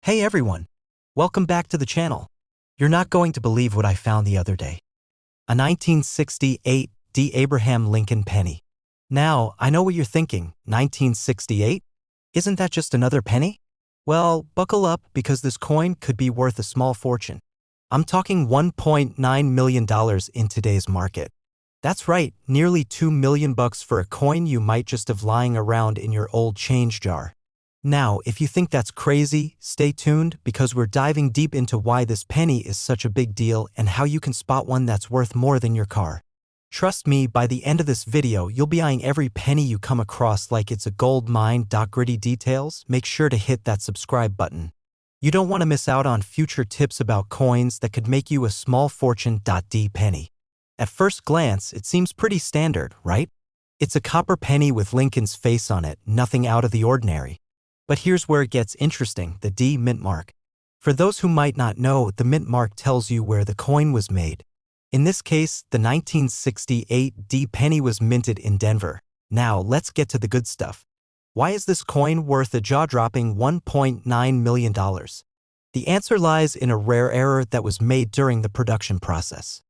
Hey everyone! Welcome back to the channel. You're not going to believe what I found the other day. A 1968 D. Abraham Lincoln penny. Now, I know what you're thinking, 1968? Isn't that just another penny? Well, buckle up because this coin could be worth a small fortune. I'm talking $1.9 million in today's market. That's right, nearly $2 million for a coin you might just have lying around in your old change jar. Now, if you think that's crazy, stay tuned because we're diving deep into why this penny is such a big deal and how you can spot one that's worth more than your car. Trust me, by the end of this video, you'll be eyeing every penny you come across like it's a gold mine. Gritty details, make sure to hit that subscribe button. You don't want to miss out on future tips about coins that could make you a small fortune. D penny. At first glance, it seems pretty standard, right? It's a copper penny with Lincoln's face on it, nothing out of the ordinary. But here's where it gets interesting, the D mint mark. For those who might not know, the mint mark tells you where the coin was made. In this case, the 1968 D penny was minted in Denver. Now, let's get to the good stuff. Why is this coin worth a jaw-dropping $1.9 million? The answer lies in a rare error that was made during the production process.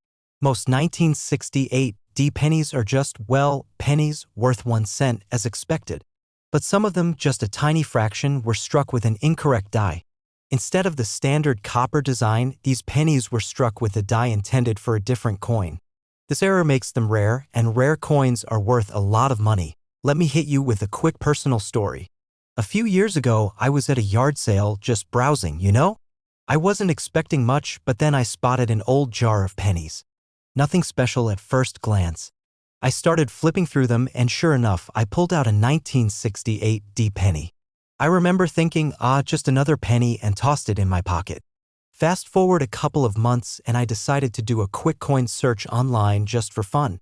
Most 1968 D pennies are just, well, pennies worth 1 cent as expected. But some of them, just a tiny fraction, were struck with an incorrect die. Instead of the standard copper design, these pennies were struck with a die intended for a different coin. This error makes them rare, and rare coins are worth a lot of money. Let me hit you with a quick personal story. A few years ago, I was at a yard sale just browsing, you know? I wasn't expecting much, but then I spotted an old jar of pennies. Nothing special at first glance. I started flipping through them, and sure enough, I pulled out a 1968 D penny. I remember thinking, just another penny, and tossed it in my pocket. Fast forward a couple of months, and I decided to do a quick coin search online just for fun.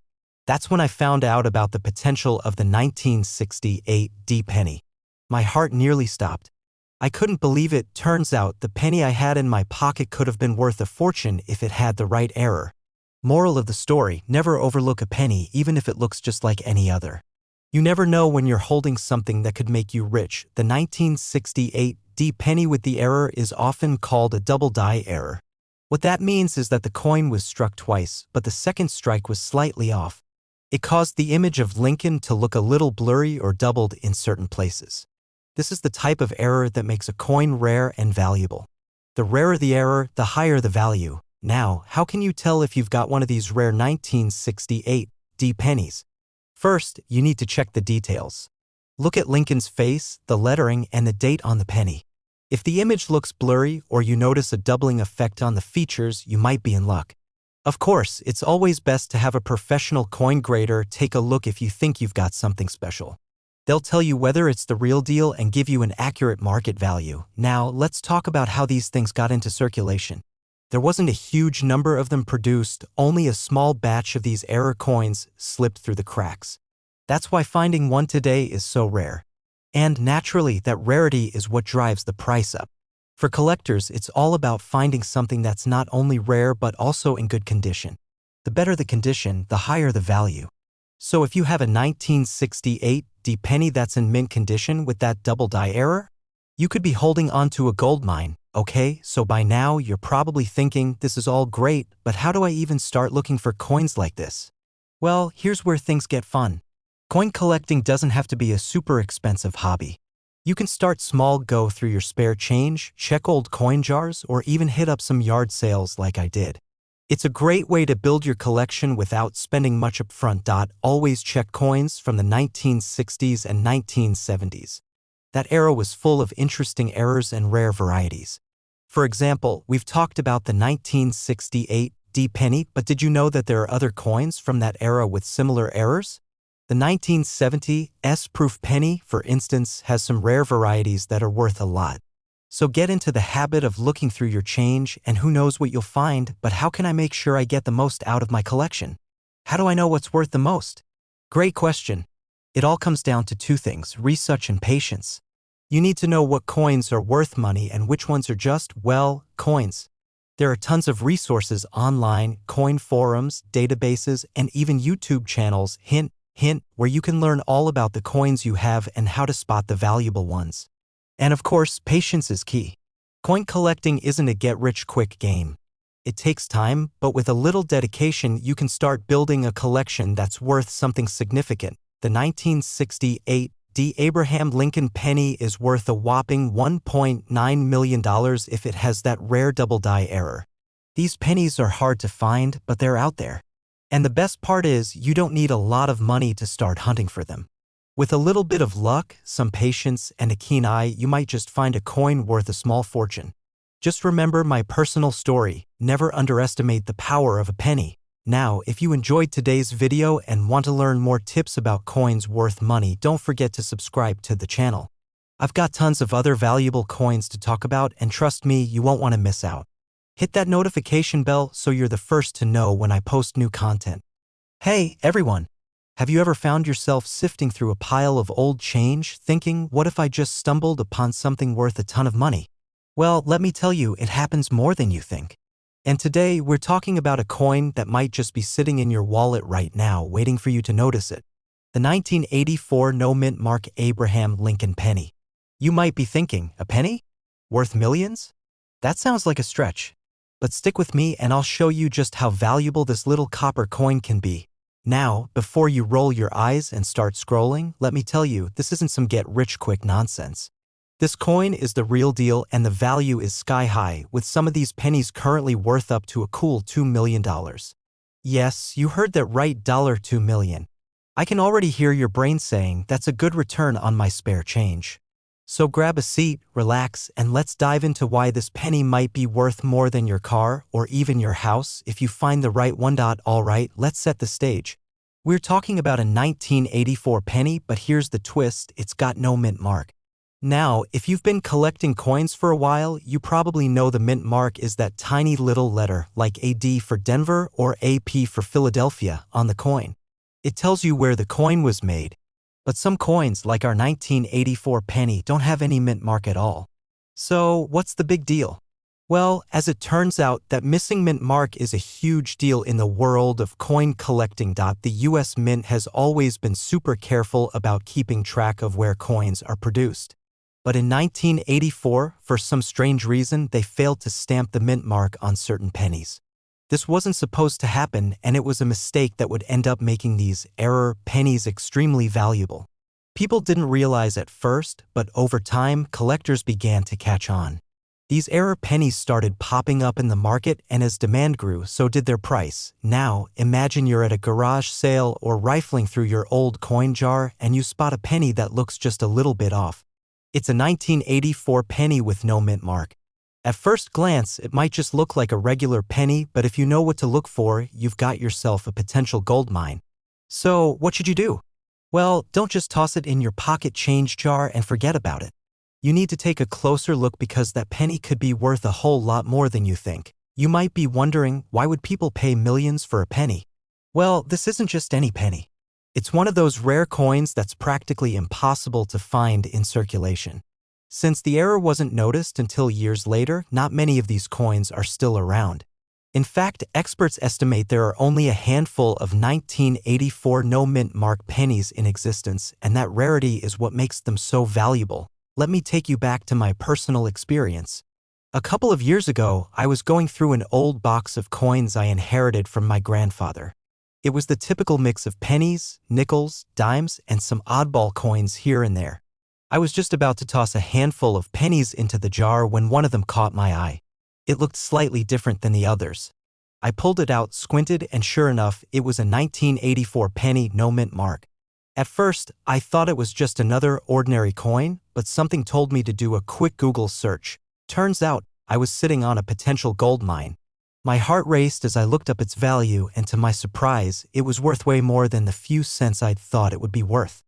That's when I found out about the potential of the 1968 D penny. My heart nearly stopped. I couldn't believe it. Turns out the penny I had in my pocket could have been worth a fortune if it had the right error. Moral of the story, never overlook a penny even if it looks just like any other. You never know when you're holding something that could make you rich. The 1968 D penny with the error is often called a double die error. What that means is that the coin was struck twice, but the second strike was slightly off. It caused the image of Lincoln to look a little blurry or doubled in certain places. This is the type of error that makes a coin rare and valuable. The rarer the error, the higher the value. Now, how can you tell if you've got one of these rare 1968 D pennies? First, you need to check the details. Look at Lincoln's face, the lettering, and the date on the penny. If the image looks blurry or you notice a doubling effect on the features, you might be in luck. Of course, it's always best to have a professional coin grader take a look if you think you've got something special. They'll tell you whether it's the real deal and give you an accurate market value. Now, let's talk about how these things got into circulation. There wasn't a huge number of them produced, only a small batch of these error coins slipped through the cracks. That's why finding one today is so rare. And naturally, that rarity is what drives the price up. For collectors, it's all about finding something that's not only rare but also in good condition. The better the condition, the higher the value. So if you have a 1968 D penny that's in mint condition with that double die error, you could be holding onto a gold mine. Okay, so by now you're probably thinking, this is all great, but how do I even start looking for coins like this? Well, here's where things get fun. Coin collecting doesn't have to be a super expensive hobby. You can start small, go through your spare change, check old coin jars, or even hit up some yard sales like I did. It's a great way to build your collection without spending much upfront. Always check coins from the 1960s and 1970s. That era was full of interesting errors and rare varieties. For example, we've talked about the 1968 D penny, but did you know that there are other coins from that era with similar errors? The 1970 S-proof penny, for instance, has some rare varieties that are worth a lot. So get into the habit of looking through your change, and who knows what you'll find. But how can I make sure I get the most out of my collection? How do I know what's worth the most? Great question. It all comes down to two things: research and patience. You need to know what coins are worth money and which ones are just, well, coins. There are tons of resources online, coin forums, databases, and even YouTube channels, hint, where you can learn all about the coins you have and how to spot the valuable ones. And of course, patience is key. Coin collecting isn't a get-rich-quick game. It takes time, but with a little dedication you can start building a collection that's worth something significant. The 1968 D. Abraham Lincoln penny is worth a whopping $1.9 million if it has that rare double-die error. These pennies are hard to find, but they're out there. And the best part is, you don't need a lot of money to start hunting for them. With a little bit of luck, some patience, and a keen eye, you might just find a coin worth a small fortune. Just remember my personal story: never underestimate the power of a penny. Now, if you enjoyed today's video and want to learn more tips about coins worth money, don't forget to subscribe to the channel. I've got tons of other valuable coins to talk about, and trust me, you won't want to miss out. Hit that notification bell so you're the first to know when I post new content. Hey, everyone! Have you ever found yourself sifting through a pile of old change, thinking, what if I just stumbled upon something worth a ton of money? Well, let me tell you, it happens more than you think. And today, we're talking about a coin that might just be sitting in your wallet right now, waiting for you to notice it. The 1984 no-mint mark Abraham Lincoln penny. You might be thinking, a penny? Worth millions? That sounds like a stretch. But stick with me and I'll show you just how valuable this little copper coin can be. Now, before you roll your eyes and start scrolling, let me tell you, this isn't some get-rich-quick nonsense. This coin is the real deal and the value is sky-high, with some of these pennies currently worth up to a cool $2 million. Yes, you heard that right, $2 million. I can already hear your brain saying, that's a good return on my spare change. So grab a seat, relax, and let's dive into why this penny might be worth more than your car or even your house if you find the right one. Alright, let's set the stage. We're talking about a 1984 penny, but here's the twist: it's got no mint mark. Now, if you've been collecting coins for a while, you probably know the mint mark is that tiny little letter, like AD for Denver or AP for Philadelphia, on the coin. It tells you where the coin was made. But some coins, like our 1984 penny, don't have any mint mark at all. So, what's the big deal? Well, as it turns out, that missing mint mark is a huge deal in the world of coin collecting. The US Mint has always been super careful about keeping track of where coins are produced. But in 1984, for some strange reason, they failed to stamp the mint mark on certain pennies. This wasn't supposed to happen, and it was a mistake that would end up making these error pennies extremely valuable. People didn't realize at first, but over time, collectors began to catch on. These error pennies started popping up in the market, and as demand grew, so did their price. Now, imagine you're at a garage sale or rifling through your old coin jar, and you spot a penny that looks just a little bit off. It's a 1984 penny with no mint mark. At first glance, it might just look like a regular penny, but if you know what to look for, you've got yourself a potential gold mine. So, what should you do? Well, don't just toss it in your pocket change jar and forget about it. You need to take a closer look, because that penny could be worth a whole lot more than you think. You might be wondering, why would people pay millions for a penny? Well, this isn't just any penny. It's one of those rare coins that's practically impossible to find in circulation. Since the error wasn't noticed until years later, not many of these coins are still around. In fact, experts estimate there are only a handful of 1984 no-mint mark pennies in existence, and that rarity is what makes them so valuable. Let me take you back to my personal experience. A couple of years ago, I was going through an old box of coins I inherited from my grandfather. It was the typical mix of pennies, nickels, dimes, and some oddball coins here and there. I was just about to toss a handful of pennies into the jar when one of them caught my eye. It looked slightly different than the others. I pulled it out, squinted, and sure enough, it was a 1984 penny no mint mark. At first, I thought it was just another ordinary coin, but something told me to do a quick Google search. Turns out, I was sitting on a potential gold mine. My heart raced as I looked up its value, and to my surprise, it was worth way more than the few cents I'd thought it would be worth.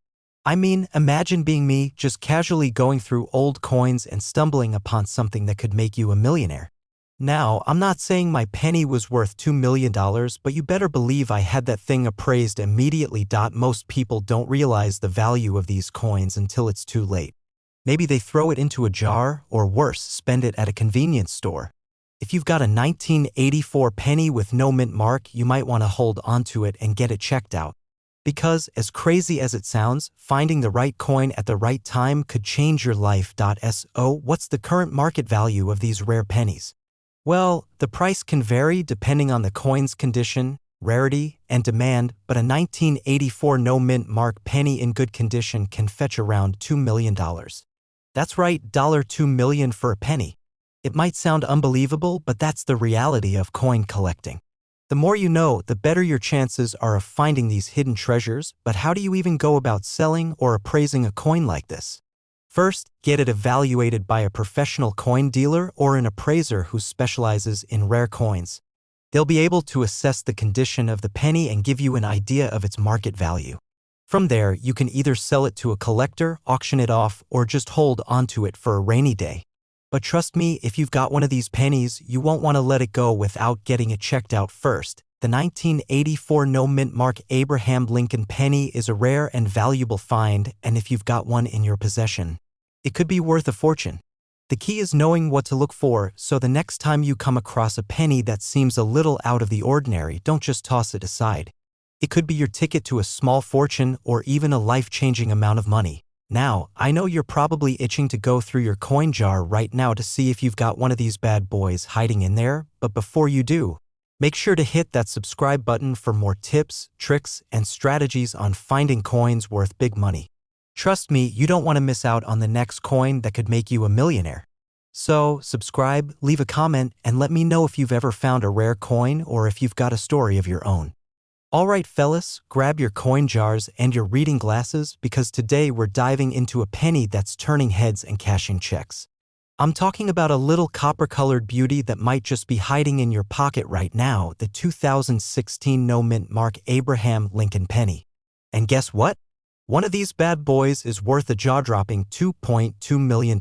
I mean, imagine being me, just casually going through old coins and stumbling upon something that could make you a millionaire. Now, I'm not saying my penny was worth $2 million, but you better believe I had that thing appraised immediately. Most people don't realize the value of these coins until it's too late. Maybe they throw it into a jar, or worse, spend it at a convenience store. If you've got a 1984 penny with no mint mark, you might want to hold onto it and get it checked out. Because, as crazy as it sounds, finding the right coin at the right time could change your life. So, what's the current market value of these rare pennies? Well, the price can vary depending on the coin's condition, rarity, and demand, but a 1984 no-mint mark penny in good condition can fetch around $2 million. That's right, $2 million for a penny. It might sound unbelievable, but that's the reality of coin collecting. The more you know, the better your chances are of finding these hidden treasures, but how do you even go about selling or appraising a coin like this? First, get it evaluated by a professional coin dealer or an appraiser who specializes in rare coins. They'll be able to assess the condition of the penny and give you an idea of its market value. From there, you can either sell it to a collector, auction it off, or just hold onto it for a rainy day. But trust me, if you've got one of these pennies, you won't want to let it go without getting it checked out first. The 1984 no-mint mark Abraham Lincoln penny is a rare and valuable find, and if you've got one in your possession, it could be worth a fortune. The key is knowing what to look for, so the next time you come across a penny that seems a little out of the ordinary, don't just toss it aside. It could be your ticket to a small fortune or even a life-changing amount of money. Now, I know you're probably itching to go through your coin jar right now to see if you've got one of these bad boys hiding in there, but before you do, make sure to hit that subscribe button for more tips, tricks, and strategies on finding coins worth big money. Trust me, you don't want to miss out on the next coin that could make you a millionaire. So, subscribe, leave a comment, and let me know if you've ever found a rare coin or if you've got a story of your own. Alright fellas, grab your coin jars and your reading glasses because today we're diving into a penny that's turning heads and cashing checks. I'm talking about a little copper-colored beauty that might just be hiding in your pocket right now, the 2016 no-mint mark Abraham Lincoln penny. And guess what? One of these bad boys is worth a jaw-dropping $2.2 million.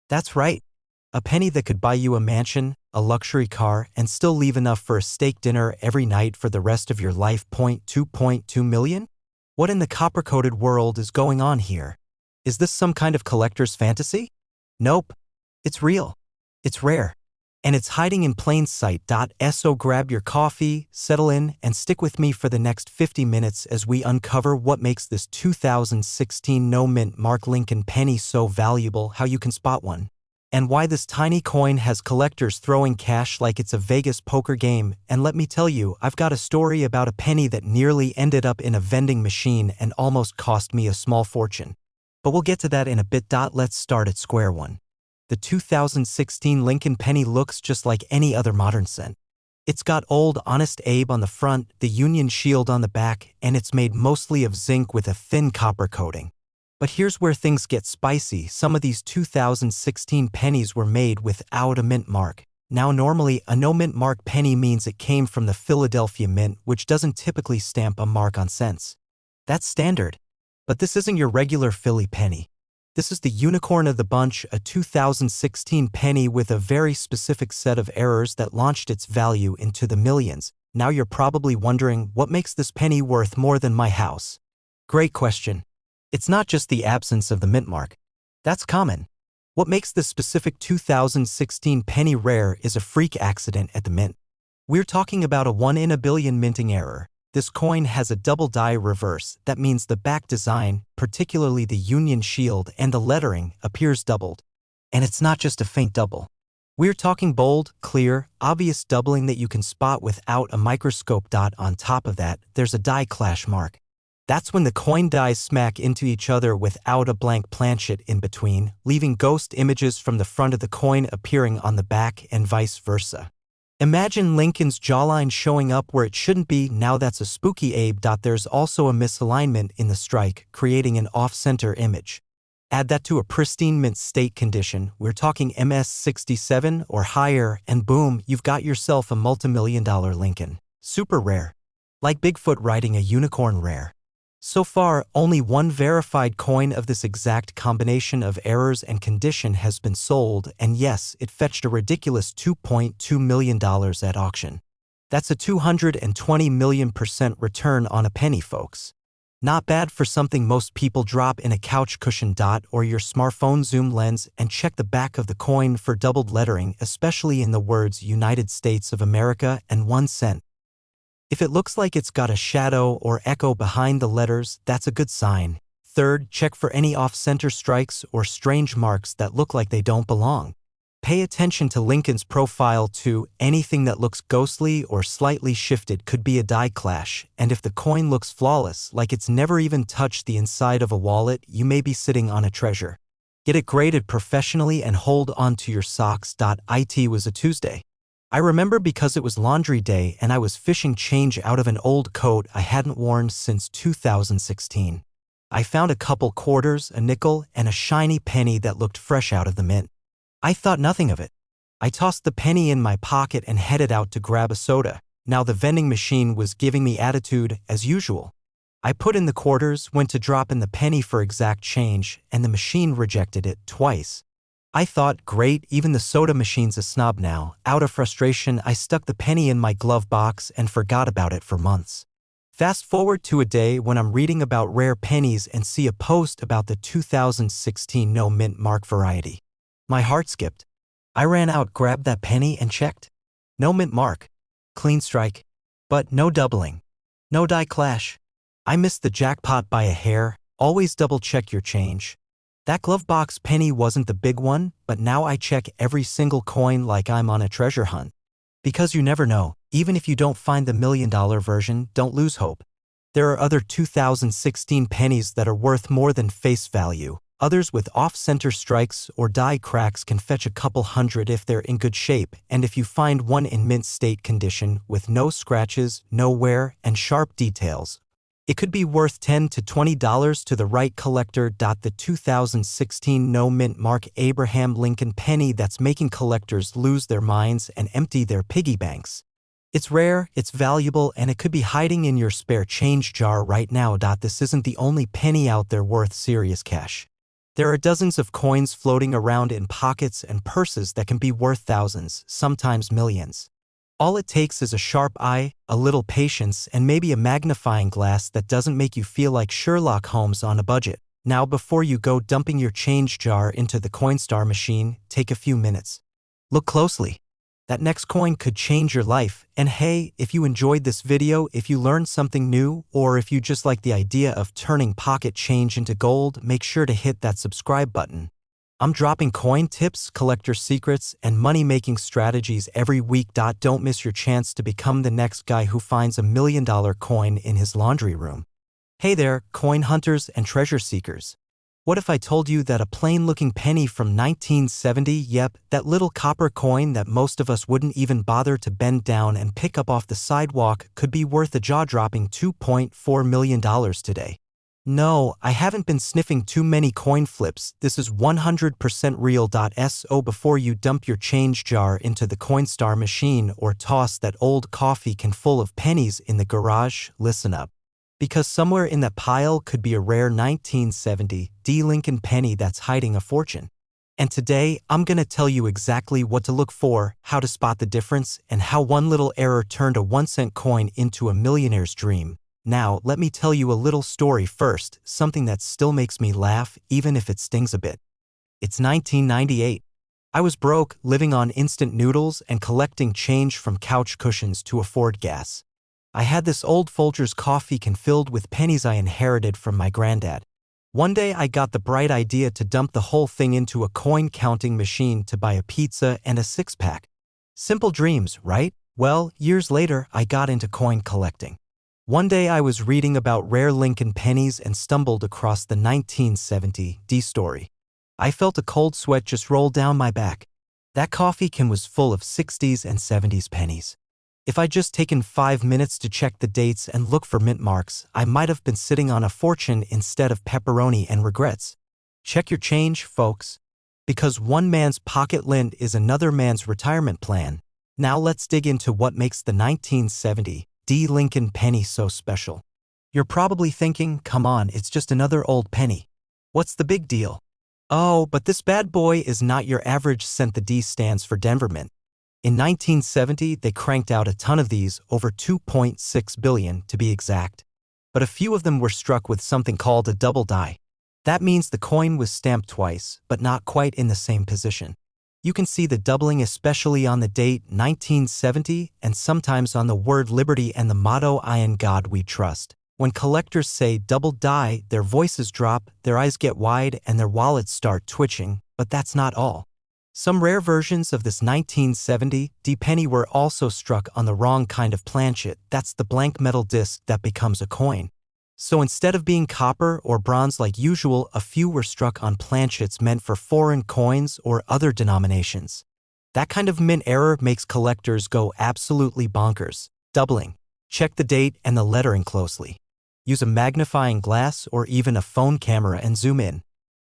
That's right. A penny that could buy you a mansion, a luxury car, and still leave enough for a steak dinner every night for the rest of your life. $2.2 million? What in the copper-coated world is going on here? Is this some kind of collector's fantasy? Nope. It's real. It's rare. And it's hiding in plain sight. So grab your coffee, settle in, and stick with me for the next 50 minutes as we uncover what makes this 2016 no-mint mark Lincoln penny so valuable, how you can spot one, and why this tiny coin has collectors throwing cash like it's a Vegas poker game. And let me tell you, I've got a story about a penny that nearly ended up in a vending machine and almost cost me a small fortune. But we'll get to that in a bit. Let's start at square one. The 2016 Lincoln penny looks just like any other modern cent. It's got old Honest Abe on the front, the Union Shield on the back, and it's made mostly of zinc with a thin copper coating. But here's where things get spicy. Some of these 2016 pennies were made without a mint mark. Now normally, a no-mint mark penny means it came from the Philadelphia Mint, which doesn't typically stamp a mark on cents. That's standard. But this isn't your regular Philly penny. This is the unicorn of the bunch, a 2016 penny with a very specific set of errors that launched its value into the millions. Now you're probably wondering, what makes this penny worth more than my house? Great question. It's not just the absence of the mint mark. That's common. What makes this specific 2016 penny rare is a freak accident at the mint. We're talking about a 1 in a billion minting error. This coin has a double die reverse. That means the back design, particularly the Union Shield and the lettering, appears doubled. And it's not just a faint double. We're talking bold, clear, obvious doubling that you can spot without a microscope. On top of that, there's a die clash mark. That's when the coin dies smack into each other without a blank planchet in between, leaving ghost images from the front of the coin appearing on the back and vice versa. Imagine Lincoln's jawline showing up where it shouldn't be. Now that's a spooky Abe. There's also a misalignment in the strike, creating an off-center image. Add that to a pristine mint state condition, we're talking MS67 or higher, and boom, you've got yourself a multi-million-dollar Lincoln. Super rare. Like Bigfoot riding a unicorn rare. So far, only one verified coin of this exact combination of errors and condition has been sold, and yes, it fetched a ridiculous $2.2 million at auction. That's a 220 million% return on a penny, folks. Not bad for something most people drop in a couch cushion. Or your smartphone zoom lens, and check the back of the coin for doubled lettering, especially in the words United States of America and 1 cent. If it looks like it's got a shadow or echo behind the letters, that's a good sign. Third, check for any off-center strikes or strange marks that look like they don't belong. Pay attention to Lincoln's profile too. Anything that looks ghostly or slightly shifted could be a die clash, and if the coin looks flawless, like it's never even touched the inside of a wallet, you may be sitting on a treasure. Get it graded professionally and hold on to your socks. It was a Tuesday. I remember because it was laundry day and I was fishing change out of an old coat I hadn't worn since 2016. I found a couple quarters, a nickel, and a shiny penny that looked fresh out of the mint. I thought nothing of it. I tossed the penny in my pocket and headed out to grab a soda. Now the vending machine was giving me attitude as usual. I put in the quarters, went to drop in the penny for exact change, and the machine rejected it twice. I thought, great, even the soda machine's a snob now. Out of frustration, I stuck the penny in my glove box and forgot about it for months. Fast forward to a day when I'm reading about rare pennies and see a post about the 2016 no mint mark variety. My heart skipped. I ran out, grabbed that penny, and checked. No mint mark. Clean strike. But no doubling. No die clash. I missed the jackpot by a hair. Always double check your change. That glove box penny wasn't the big one, but now I check every single coin like I'm on a treasure hunt. Because you never know, even if you don't find the $1 million version, don't lose hope. There are other 2016 pennies that are worth more than face value. Others with off-center strikes or die cracks can fetch a couple hundred if they're in good shape, and if you find one in mint state condition with no scratches, no wear, and sharp details, it could be worth $10 to $20 to the right collector. The 2016 no mint mark Abraham Lincoln penny that's making collectors lose their minds and empty their piggy banks. It's rare, it's valuable, and it could be hiding in your spare change jar right now. This isn't the only penny out there worth serious cash. There are dozens of coins floating around in pockets and purses that can be worth thousands, sometimes millions. All it takes is a sharp eye, a little patience, and maybe a magnifying glass that doesn't make you feel like Sherlock Holmes on a budget. Now, before you go dumping your change jar into the Coinstar machine, take a few minutes. Look closely. That next coin could change your life. And hey, if you enjoyed this video, if you learned something new, or if you just like the idea of turning pocket change into gold, make sure to hit that subscribe button. I'm dropping coin tips, collector secrets, and money-making strategies every week. Don't miss your chance to become the next guy who finds a $1 million coin in his laundry room. Hey there, coin hunters and treasure seekers. What if I told you that a plain-looking penny from 1970, yep, that little copper coin that most of us wouldn't even bother to bend down and pick up off the sidewalk, could be worth a jaw-dropping $2.4 million today? No, I haven't been sniffing too many coin flips. This is 100% real. So before you dump your change jar into the Coinstar machine or toss that old coffee can full of pennies in the garage, listen up. Because somewhere in that pile could be a rare 1970 Lincoln penny that's hiding a fortune. And today, I'm gonna tell you exactly what to look for, how to spot the difference, and how one little error turned a 1-cent coin into a millionaire's dream. Now, let me tell you a little story first, something that still makes me laugh, even if it stings a bit. It's 1998. I was broke, living on instant noodles and collecting change from couch cushions to afford gas. I had this old Folgers coffee can filled with pennies I inherited from my granddad. One day I got the bright idea to dump the whole thing into a coin-counting machine to buy a pizza and a six-pack. Simple dreams, right? Well, years later, I got into coin collecting. One day I was reading about rare Lincoln pennies and stumbled across the 1970 story. I felt a cold sweat just roll down my back. That coffee can was full of 60s and 70s pennies. If I'd just taken 5 minutes to check the dates and look for mint marks, I might have been sitting on a fortune instead of pepperoni and regrets. Check your change, folks. Because one man's pocket lint is another man's retirement plan. Now let's dig into what makes the 1970 Lincoln penny so special. You're probably thinking, come on, it's just another old penny. What's the big deal? Oh, but this bad boy is not your average cent. The D stands for Denver Mint. In 1970, they cranked out a ton of these, over 2.6 billion to be exact. But a few of them were struck with something called a double die. That means the coin was stamped twice, but not quite in the same position. You can see the doubling especially on the date 1970 and sometimes on the word liberty and the motto "I in God we trust." When collectors say double die, their voices drop, their eyes get wide, and their wallets start twitching, but that's not all. Some rare versions of this 1970 penny were also struck on the wrong kind of planchet. That's the blank metal disc that becomes a coin. So instead of being copper or bronze like usual, a few were struck on planchets meant for foreign coins or other denominations. That kind of mint error makes collectors go absolutely bonkers. Doubling. Check the date and the lettering closely. Use a magnifying glass or even a phone camera and zoom in.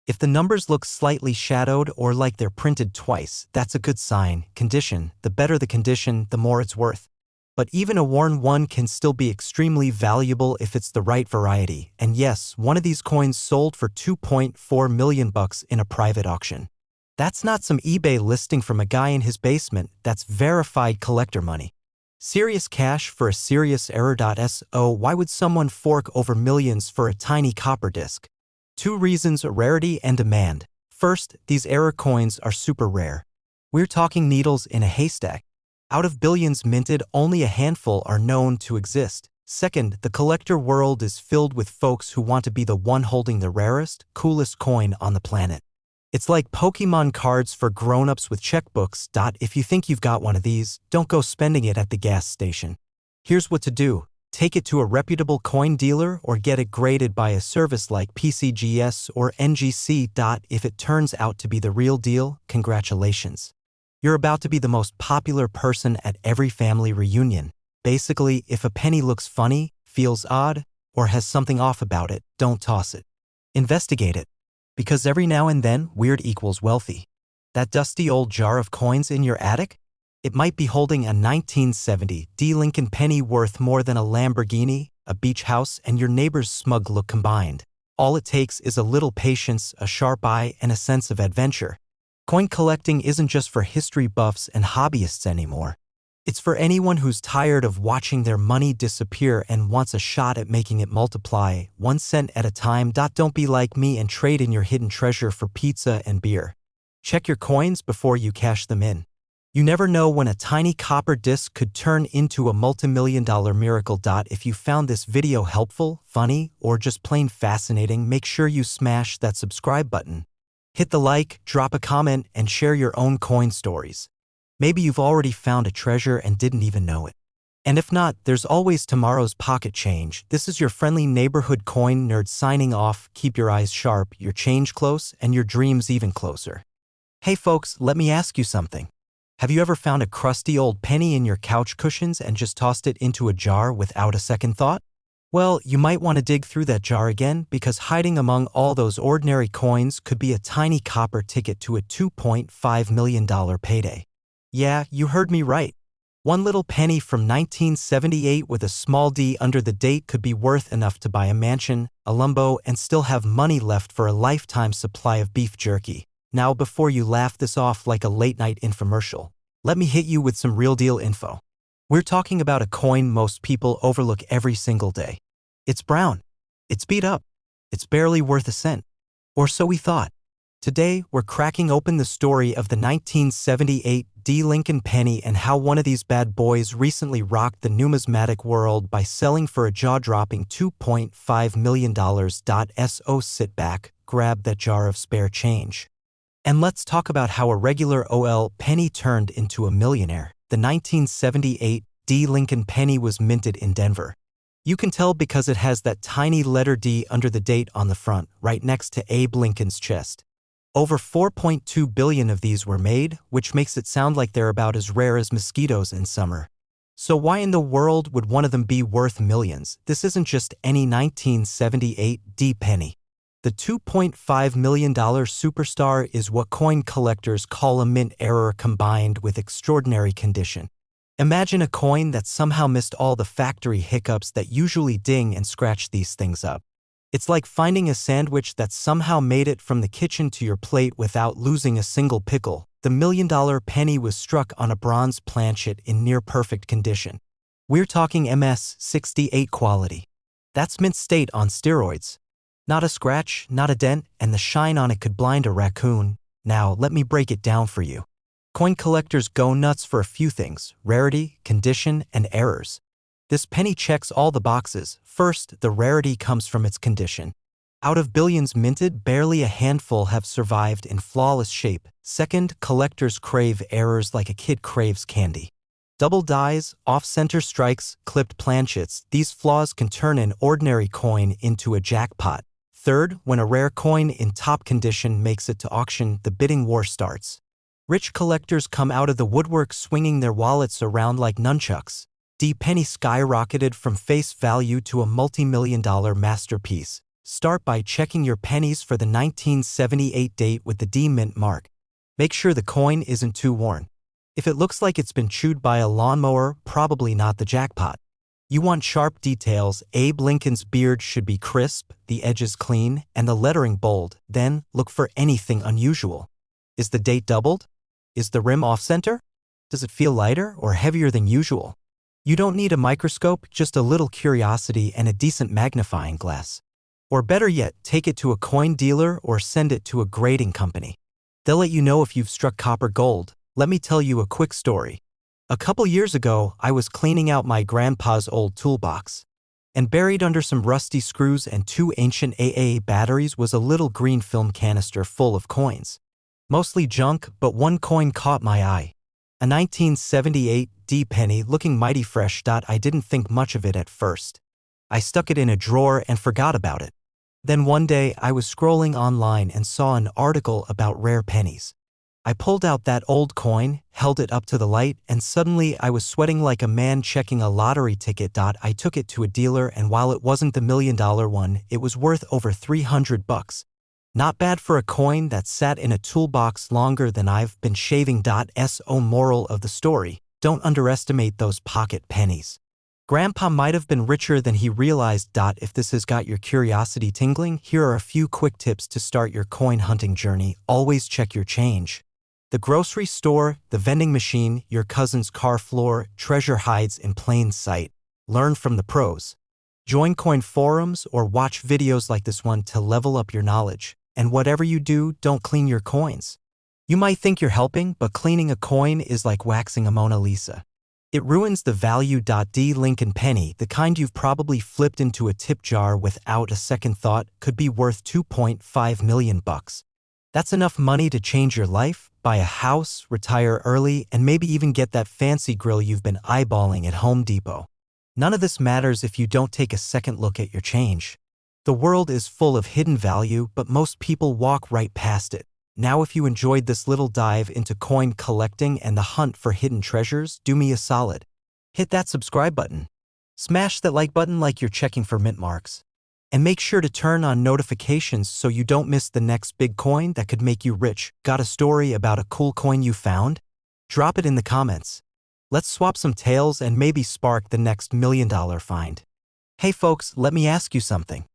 If the numbers look slightly shadowed or like they're printed twice, that's a good sign. Condition. The better the condition, the more it's worth. But even a worn one can still be extremely valuable if it's the right variety. And yes, one of these coins sold for $2.4 million in a private auction. That's not some eBay listing from a guy in his basement, that's verified collector money. Serious cash for a serious error. So why would someone fork over millions for a tiny copper disc? Two reasons: rarity and demand. First, these error coins are super rare. We're talking needles in a haystack. Out of billions minted, only a handful are known to exist. Second, the collector world is filled with folks who want to be the one holding the rarest, coolest coin on the planet. It's like Pokemon cards for grown-ups with checkbooks. If you think you've got one of these, don't go spending it at the gas station. Here's what to do. Take it to a reputable coin dealer or get it graded by a service like PCGS or NGC. If it turns out to be the real deal, congratulations. You're about to be the most popular person at every family reunion. Basically, if a penny looks funny, feels odd, or has something off about it, don't toss it. Investigate it. Because every now and then, weird equals wealthy. That dusty old jar of coins in your attic? It might be holding a 1970 Lincoln penny worth more than a Lamborghini, a beach house, and your neighbor's smug look combined. All it takes is a little patience, a sharp eye, and a sense of adventure. Coin collecting isn't just for history buffs and hobbyists anymore. It's for anyone who's tired of watching their money disappear and wants a shot at making it multiply, 1 cent at a time. Don't be like me and trade in your hidden treasure for pizza and beer. Check your coins before you cash them in. You never know when a tiny copper disc could turn into a multi-million-dollar miracle. If you found this video helpful, funny, or just plain fascinating, make sure you smash that subscribe button. Hit the like, drop a comment, and share your own coin stories. Maybe you've already found a treasure and didn't even know it. And if not, there's always tomorrow's pocket change. This is your friendly neighborhood coin nerd signing off. Keep your eyes sharp, your change close, and your dreams even closer. Hey folks, let me ask you something. Have you ever found a crusty old penny in your couch cushions and just tossed it into a jar without a second thought? Well, you might want to dig through that jar again, because hiding among all those ordinary coins could be a tiny copper ticket to a $2.5 million payday. Yeah, you heard me right. One little penny from 1978 with a small d under the date could be worth enough to buy a mansion, a Lambo, and still have money left for a lifetime supply of beef jerky. Now, before you laugh this off like a late-night infomercial, let me hit you with some real-deal info. We're talking about a coin most people overlook every single day. It's brown. It's beat up. It's barely worth a cent. Or so we thought. Today, we're cracking open the story of the 1978 Lincoln penny and how one of these bad boys recently rocked the numismatic world by selling for a jaw-dropping $2.5 million. So sit back, grab that jar of spare change. And let's talk about how a regular OL penny turned into a millionaire. The 1978 Lincoln penny was minted in Denver. You can tell because it has that tiny letter D under the date on the front, right next to Abe Lincoln's chest. Over 4.2 billion of these were made, which makes it sound like they're about as rare as mosquitoes in summer. So why in the world would one of them be worth millions? This isn't just any 1978 penny. The $2.5 million superstar is what coin collectors call a mint error combined with extraordinary condition. Imagine a coin that somehow missed all the factory hiccups that usually ding and scratch these things up. It's like finding a sandwich that somehow made it from the kitchen to your plate without losing a single pickle. The $1 million penny was struck on a bronze planchet in near-perfect condition. We're talking MS-68 quality. That's mint state on steroids. Not a scratch, not a dent, and the shine on it could blind a raccoon. Now, let me break it down for you. Coin collectors go nuts for a few things: rarity, condition, and errors. This penny checks all the boxes. First, the rarity comes from its condition. Out of billions minted, barely a handful have survived in flawless shape. Second, collectors crave errors like a kid craves candy. Double dies, off-center strikes, clipped planchets, these flaws can turn an ordinary coin into a jackpot. Third, when a rare coin in top condition makes it to auction, the bidding war starts. Rich collectors come out of the woodwork swinging their wallets around like nunchucks. The penny skyrocketed from face value to a multi-million-dollar masterpiece. Start by checking your pennies for the 1978 date with the D mint mark. Make sure the coin isn't too worn. If it looks like it's been chewed by a lawnmower, probably not the jackpot. You want sharp details. Abe Lincoln's beard should be crisp, the edges clean, and the lettering bold. Then, look for anything unusual. Is the date doubled? Is the rim off-center? Does it feel lighter or heavier than usual? You don't need a microscope, just a little curiosity and a decent magnifying glass. Or better yet, take it to a coin dealer or send it to a grading company. They'll let you know if you've struck copper gold. Let me tell you a quick story. A couple years ago, I was cleaning out my grandpa's old toolbox. And buried under some rusty screws and two ancient AA batteries was a little green film canister full of coins. Mostly junk, but one coin caught my eye. A 1978 D penny looking mighty fresh. I didn't think much of it at first. I stuck it in a drawer and forgot about it. Then one day I was scrolling online and saw an article about rare pennies. I pulled out that old coin, held it up to the light, and suddenly I was sweating like a man checking a lottery ticket. I took it to a dealer, and while it wasn't the $1 million one, it was worth over $300. Not bad for a coin that sat in a toolbox longer than I've been shaving. So moral of the story, don't underestimate those pocket pennies. Grandpa might have been richer than he realized. If this has got your curiosity tingling, here are a few quick tips to start your coin hunting journey. Always check your change. The grocery store, the vending machine, your cousin's car floor, treasure hides in plain sight. Learn from the pros. Join coin forums or watch videos like this one to level up your knowledge. And whatever you do, don't clean your coins. You might think you're helping, but cleaning a coin is like waxing a Mona Lisa. It ruins the value. D Lincoln penny, the kind you've probably flipped into a tip jar without a second thought, could be worth $2.5 million. That's enough money to change your life, buy a house, retire early, and maybe even get that fancy grill you've been eyeballing at Home Depot. None of this matters if you don't take a second look at your change. The world is full of hidden value, but most people walk right past it. Now, if you enjoyed this little dive into coin collecting and the hunt for hidden treasures, do me a solid. Hit that subscribe button. Smash that like button like you're checking for mint marks. And make sure to turn on notifications so you don't miss the next big coin that could make you rich. Got a story about a cool coin you found? Drop it in the comments. Let's swap some tales and maybe spark the next $1 million find. Hey folks, let me ask you something.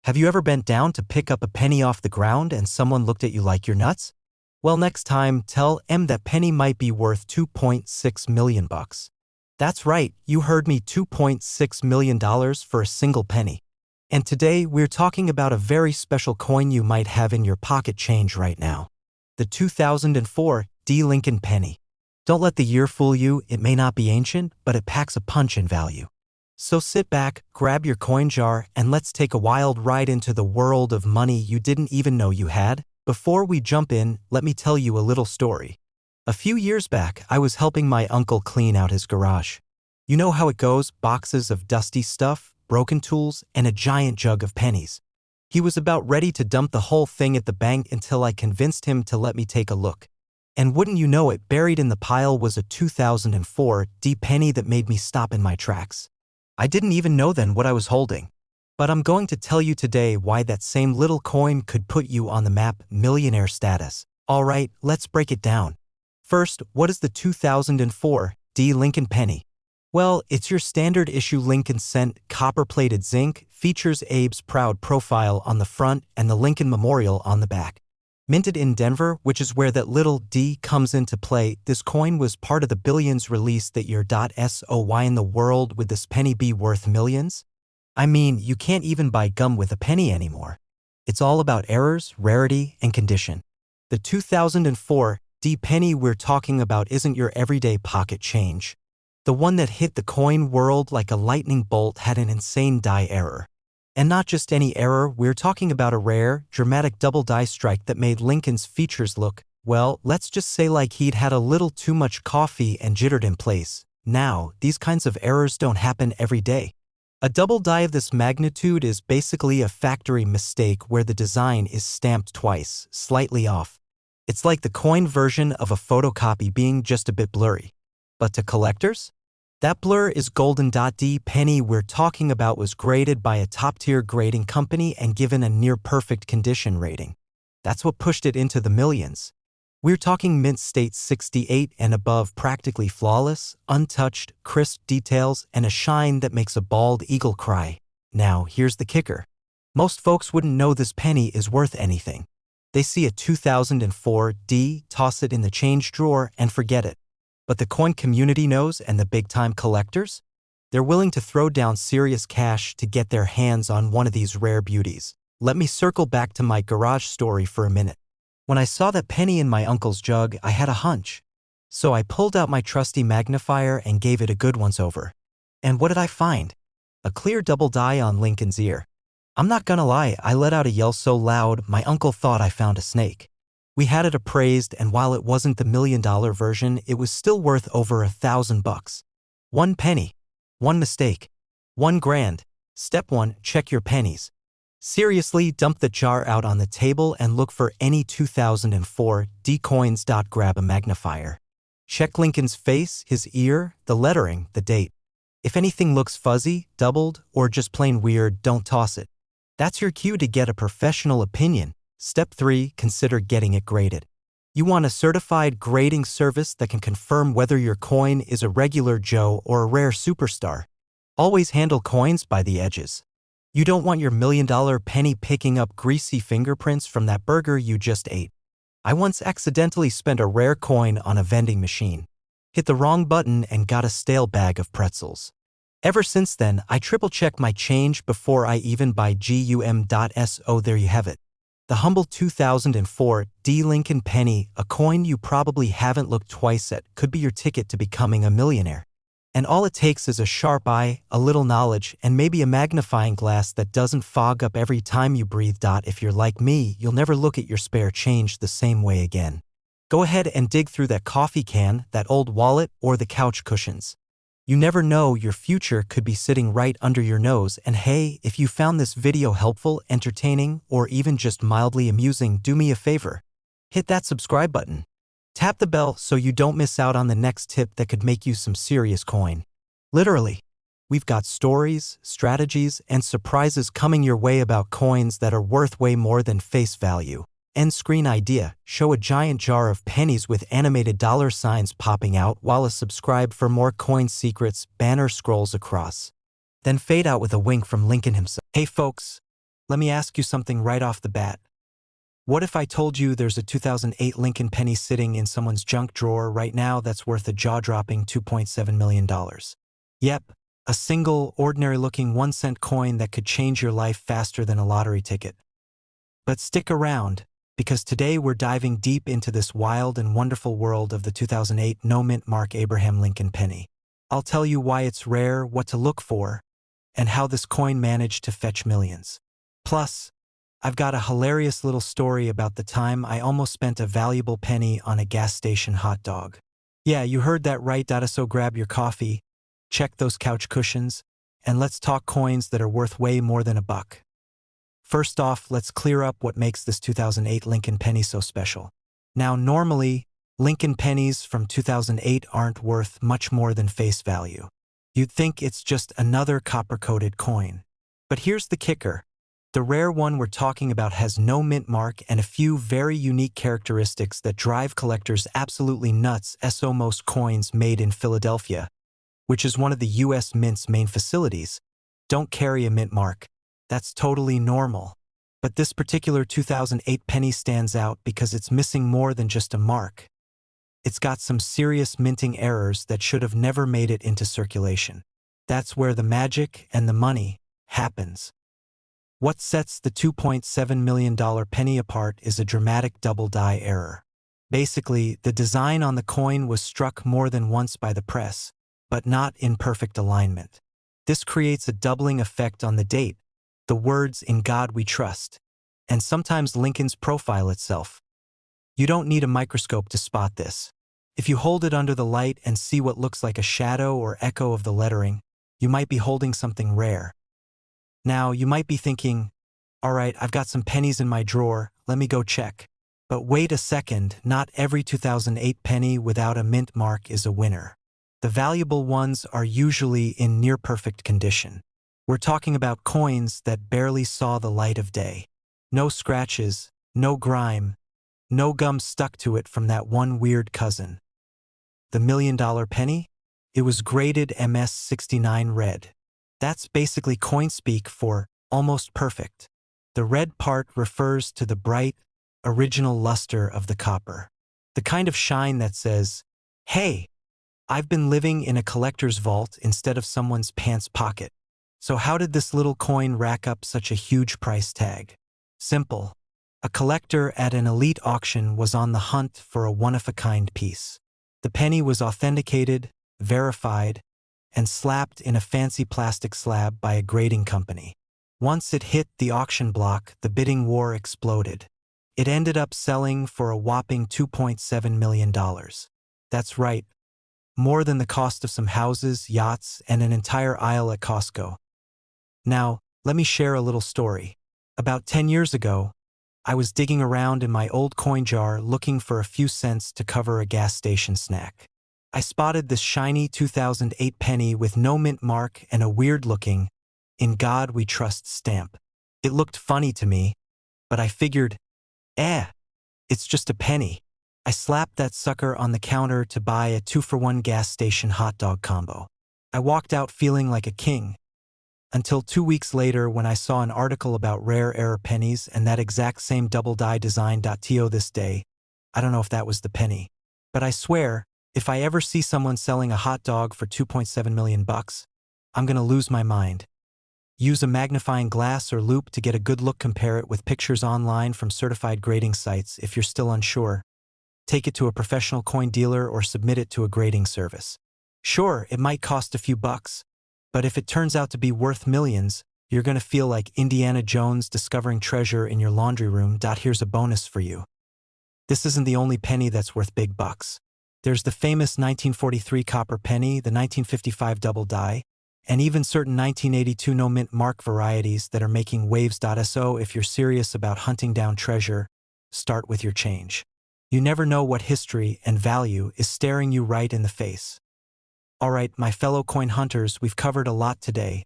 Have you ever bent down to pick up a penny off the ground and someone looked at you like you're nuts? Well, next time, tell them that penny might be worth $2.6 million. That's right, you heard me, $2.6 million for a single penny. And today, we're talking about a very special coin you might have in your pocket change right now. The 2004 D Lincoln penny. Don't let the year fool you, it may not be ancient, but it packs a punch in value. So sit back, grab your coin jar, and let's take a wild ride into the world of money you didn't even know you had. Before we jump in, let me tell you a little story. A few years back, I was helping my uncle clean out his garage. You know how it goes, boxes of dusty stuff, broken tools, and a giant jug of pennies. He was about ready to dump the whole thing at the bank until I convinced him to let me take a look. And wouldn't you know it, buried in the pile was a 2004 D penny that made me stop in my tracks. I didn't even know then what I was holding. But I'm going to tell you today why that same little coin could put you on the map, millionaire status. Alright, let's break it down. First, what is the 2004 D Lincoln penny? Well, it's your standard issue Lincoln cent, copper-plated zinc, features Abe's proud profile on the front and the Lincoln Memorial on the back. Minted in Denver, which is where that little D comes into play, this coin was part of the billions released that year. So why in the world would this penny be worth millions? I mean, you can't even buy gum with a penny anymore. It's all about errors, rarity, and condition. The 2004 The penny we're talking about isn't your everyday pocket change. The one that hit the coin world like a lightning bolt had an insane die error. And not just any error, we're talking about a rare, dramatic double die strike that made Lincoln's features look, well, let's just say like he'd had a little too much coffee and jittered in place. Now, these kinds of errors don't happen every day. A double die of this magnitude is basically a factory mistake where the design is stamped twice, slightly off. It's like the coin version of a photocopy being just a bit blurry. But to collectors? That blur is golden. The penny we're talking about was graded by a top-tier grading company and given a near-perfect condition rating. That's what pushed it into the millions. We're talking mint state 68 and above, practically flawless, untouched, crisp details, and a shine that makes a bald eagle cry. Now, here's the kicker. Most folks wouldn't know this penny is worth anything. They see a 2004 D, toss it in the change drawer, and forget it. But the coin community knows, and the big-time collectors? They're willing to throw down serious cash to get their hands on one of these rare beauties. Let me circle back to my garage story for a minute. When I saw that penny in my uncle's jug, I had a hunch. So I pulled out my trusty magnifier and gave it a good once-over. And what did I find? A clear double die on Lincoln's ear. I'm not gonna lie, I let out a yell so loud my uncle thought I found a snake. We had it appraised, and while it wasn't the $1 million version, it was still worth over $1,000. One penny. One mistake. $1,000. Step 1, check your pennies. Seriously, dump the jar out on the table and look for any 2004 D coins. Grab a magnifier. Check Lincoln's face, his ear, the lettering, the date. If anything looks fuzzy, doubled, or just plain weird, don't toss it. That's your cue to get a professional opinion. Step 3, consider getting it graded. You want a certified grading service that can confirm whether your coin is a regular Joe or a rare superstar. Always handle coins by the edges. You don't want your $1 million penny picking up greasy fingerprints from that burger you just ate. I once accidentally spent a rare coin on a vending machine. Hit the wrong button and got a stale bag of pretzels. Ever since then, I triple-check my change before I even buy gum.so. There you have it. The humble 2004 D Lincoln penny, a coin you probably haven't looked twice at, could be your ticket to becoming a millionaire. And all it takes is a sharp eye, a little knowledge, and maybe a magnifying glass that doesn't fog up every time you breathe. If you're like me, you'll never look at your spare change the same way again. Go ahead and dig through that coffee can, that old wallet, or the couch cushions. You never know, your future could be sitting right under your nose. And hey, if you found this video helpful, entertaining, or even just mildly amusing, do me a favor. Hit that subscribe button. Tap the bell so you don't miss out on the next tip that could make you some serious coin. Literally. We've got stories, strategies, and surprises coming your way about coins that are worth way more than face value. End screen idea, show a giant jar of pennies with animated dollar signs popping out while a subscribe for more coin secrets banner scrolls across. Then fade out with a wink from Lincoln himself. Hey folks, let me ask you something right off the bat. What if I told you there's a 2008 Lincoln penny sitting in someone's junk drawer right now that's worth a jaw-dropping $2.7 million? Yep, a single, ordinary-looking 1-cent coin that could change your life faster than a lottery ticket. But stick around, because today we're diving deep into this wild and wonderful world of the 2008 no-mint mark Abraham Lincoln penny. I'll tell you why it's rare, what to look for, and how this coin managed to fetch millions. Plus, I've got a hilarious little story about the time I almost spent a valuable penny on a gas station hot dog. Yeah, you heard that right. So grab your coffee, check those couch cushions, and let's talk coins that are worth way more than $1. First off, let's clear up what makes this 2008 Lincoln penny so special. Now, normally, Lincoln pennies from 2008 aren't worth much more than face value. You'd think it's just another copper-coated coin. But here's the kicker. The rare one we're talking about has no mint mark and a few very unique characteristics that drive collectors absolutely nuts. Most coins made in Philadelphia, which is one of the U.S. Mint's main facilities, don't carry a mint mark. That's totally normal. But this particular 2008 penny stands out because it's missing more than just a mark. It's got some serious minting errors that should have never made it into circulation. That's where the magic and the money happens. What sets the $2.7 million penny apart is a dramatic double die error. Basically, the design on the coin was struck more than once by the press, but not in perfect alignment. This creates a doubling effect on the date, the words "In God We Trust," and sometimes Lincoln's profile itself. You don't need a microscope to spot this. If you hold it under the light and see what looks like a shadow or echo of the lettering, you might be holding something rare. Now, you might be thinking, all right, I've got some pennies in my drawer, let me go check. But wait a second, not every 2008 penny without a mint mark is a winner. The valuable ones are usually in near-perfect condition. We're talking about coins that barely saw the light of day. No scratches, no grime, no gum stuck to it from that one weird cousin. The $1 million penny? It was graded MS69 red. That's basically coin speak for almost perfect. The red part refers to the bright, original luster of the copper. The kind of shine that says, hey, I've been living in a collector's vault instead of someone's pants pocket. So how did this little coin rack up such a huge price tag? Simple. A collector at an elite auction was on the hunt for a one-of-a-kind piece. The penny was authenticated, verified, and slapped in a fancy plastic slab by a grading company. Once it hit the auction block, the bidding war exploded. It ended up selling for a whopping $2.7 million. That's right, more than the cost of some houses, yachts, and an entire aisle at Costco. Now, let me share a little story. About 10 years ago, I was digging around in my old coin jar looking for a few cents to cover a gas station snack. I spotted this shiny 2008 penny with no mint mark and a weird-looking, "In God We Trust" stamp. It looked funny to me, but I figured, it's just a penny. I slapped that sucker on the counter to buy a 2-for-1 gas station hot dog combo. I walked out feeling like a king. Until 2 weeks later when I saw an article about rare error pennies and that exact same double die design. To this day, I don't know if that was the penny. But I swear, if I ever see someone selling a hot dog for $2.7 million, I'm gonna lose my mind. Use a magnifying glass or loupe to get a good look. Compare it with pictures online from certified grading sites if you're still unsure. Take it to a professional coin dealer or submit it to a grading service. Sure, it might cost a few bucks, but if it turns out to be worth millions, you're gonna feel like Indiana Jones discovering treasure in your laundry room. Here's a bonus for you. This isn't the only penny that's worth big bucks. There's the famous 1943 copper penny, the 1955 double die, and even certain 1982 no mint mark varieties that are making waves. So if you're serious about hunting down treasure, start with your change. You never know what history and value is staring you right in the face. Alright, my fellow coin hunters, we've covered a lot today.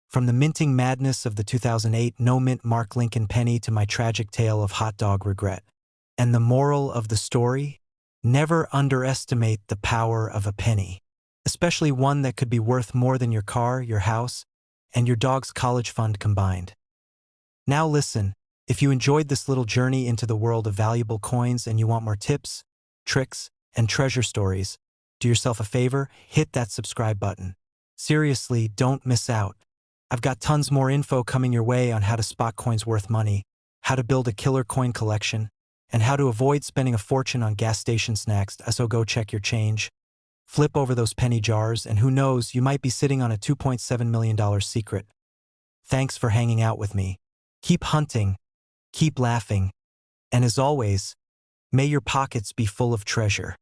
From the minting madness of the 2008 no mint mark Lincoln penny to my tragic tale of hot dog regret. And the moral of the story? Never underestimate the power of a penny. Especially one that could be worth more than your car, your house, and your dog's college fund combined. Now listen, if you enjoyed this little journey into the world of valuable coins and you want more tips, tricks, and treasure stories, do yourself a favor, hit that subscribe button. Seriously, don't miss out. I've got tons more info coming your way on how to spot coins worth money, how to build a killer coin collection, and how to avoid spending a fortune on gas station snacks. So go check your change. Flip over those penny jars, and who knows, you might be sitting on a $2.7 million secret. Thanks for hanging out with me. Keep hunting, keep laughing, and as always, may your pockets be full of treasure.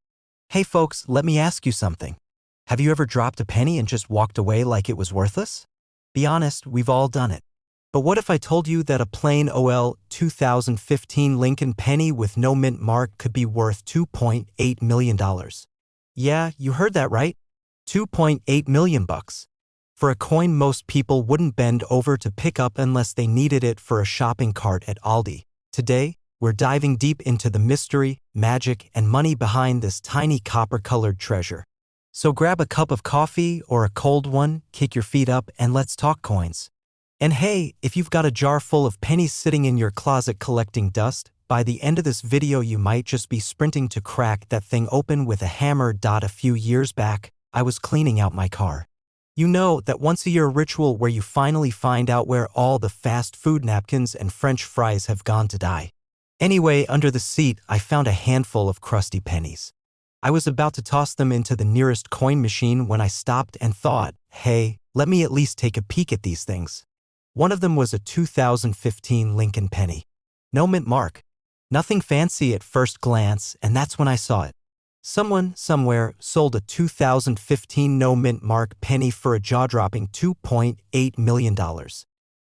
Hey folks, let me ask you something. Have you ever dropped a penny and just walked away like it was worthless? Be honest, we've all done it. But what if I told you that a plain OL 2015 Lincoln penny with no mint mark could be worth $2.8 million? Yeah, you heard that right. $2.8 million. For a coin most people wouldn't bend over to pick up unless they needed it for a shopping cart at Aldi. Today, we're diving deep into the mystery, magic, and money behind this tiny copper-colored treasure. So grab a cup of coffee or a cold one, kick your feet up, and let's talk coins. And hey, if you've got a jar full of pennies sitting in your closet collecting dust, by the end of this video you might just be sprinting to crack that thing open with a hammer. A few years back, I was cleaning out my car. You know, that once-a-year ritual where you finally find out where all the fast food napkins and French fries have gone to die. Anyway, under the seat, I found a handful of crusty pennies. I was about to toss them into the nearest coin machine when I stopped and thought, hey, let me at least take a peek at these things. One of them was a 2015 Lincoln penny. No mint mark. Nothing fancy at first glance, and that's when I saw it. Someone, somewhere, sold a 2015 no mint mark penny for a jaw-dropping $2.8 million.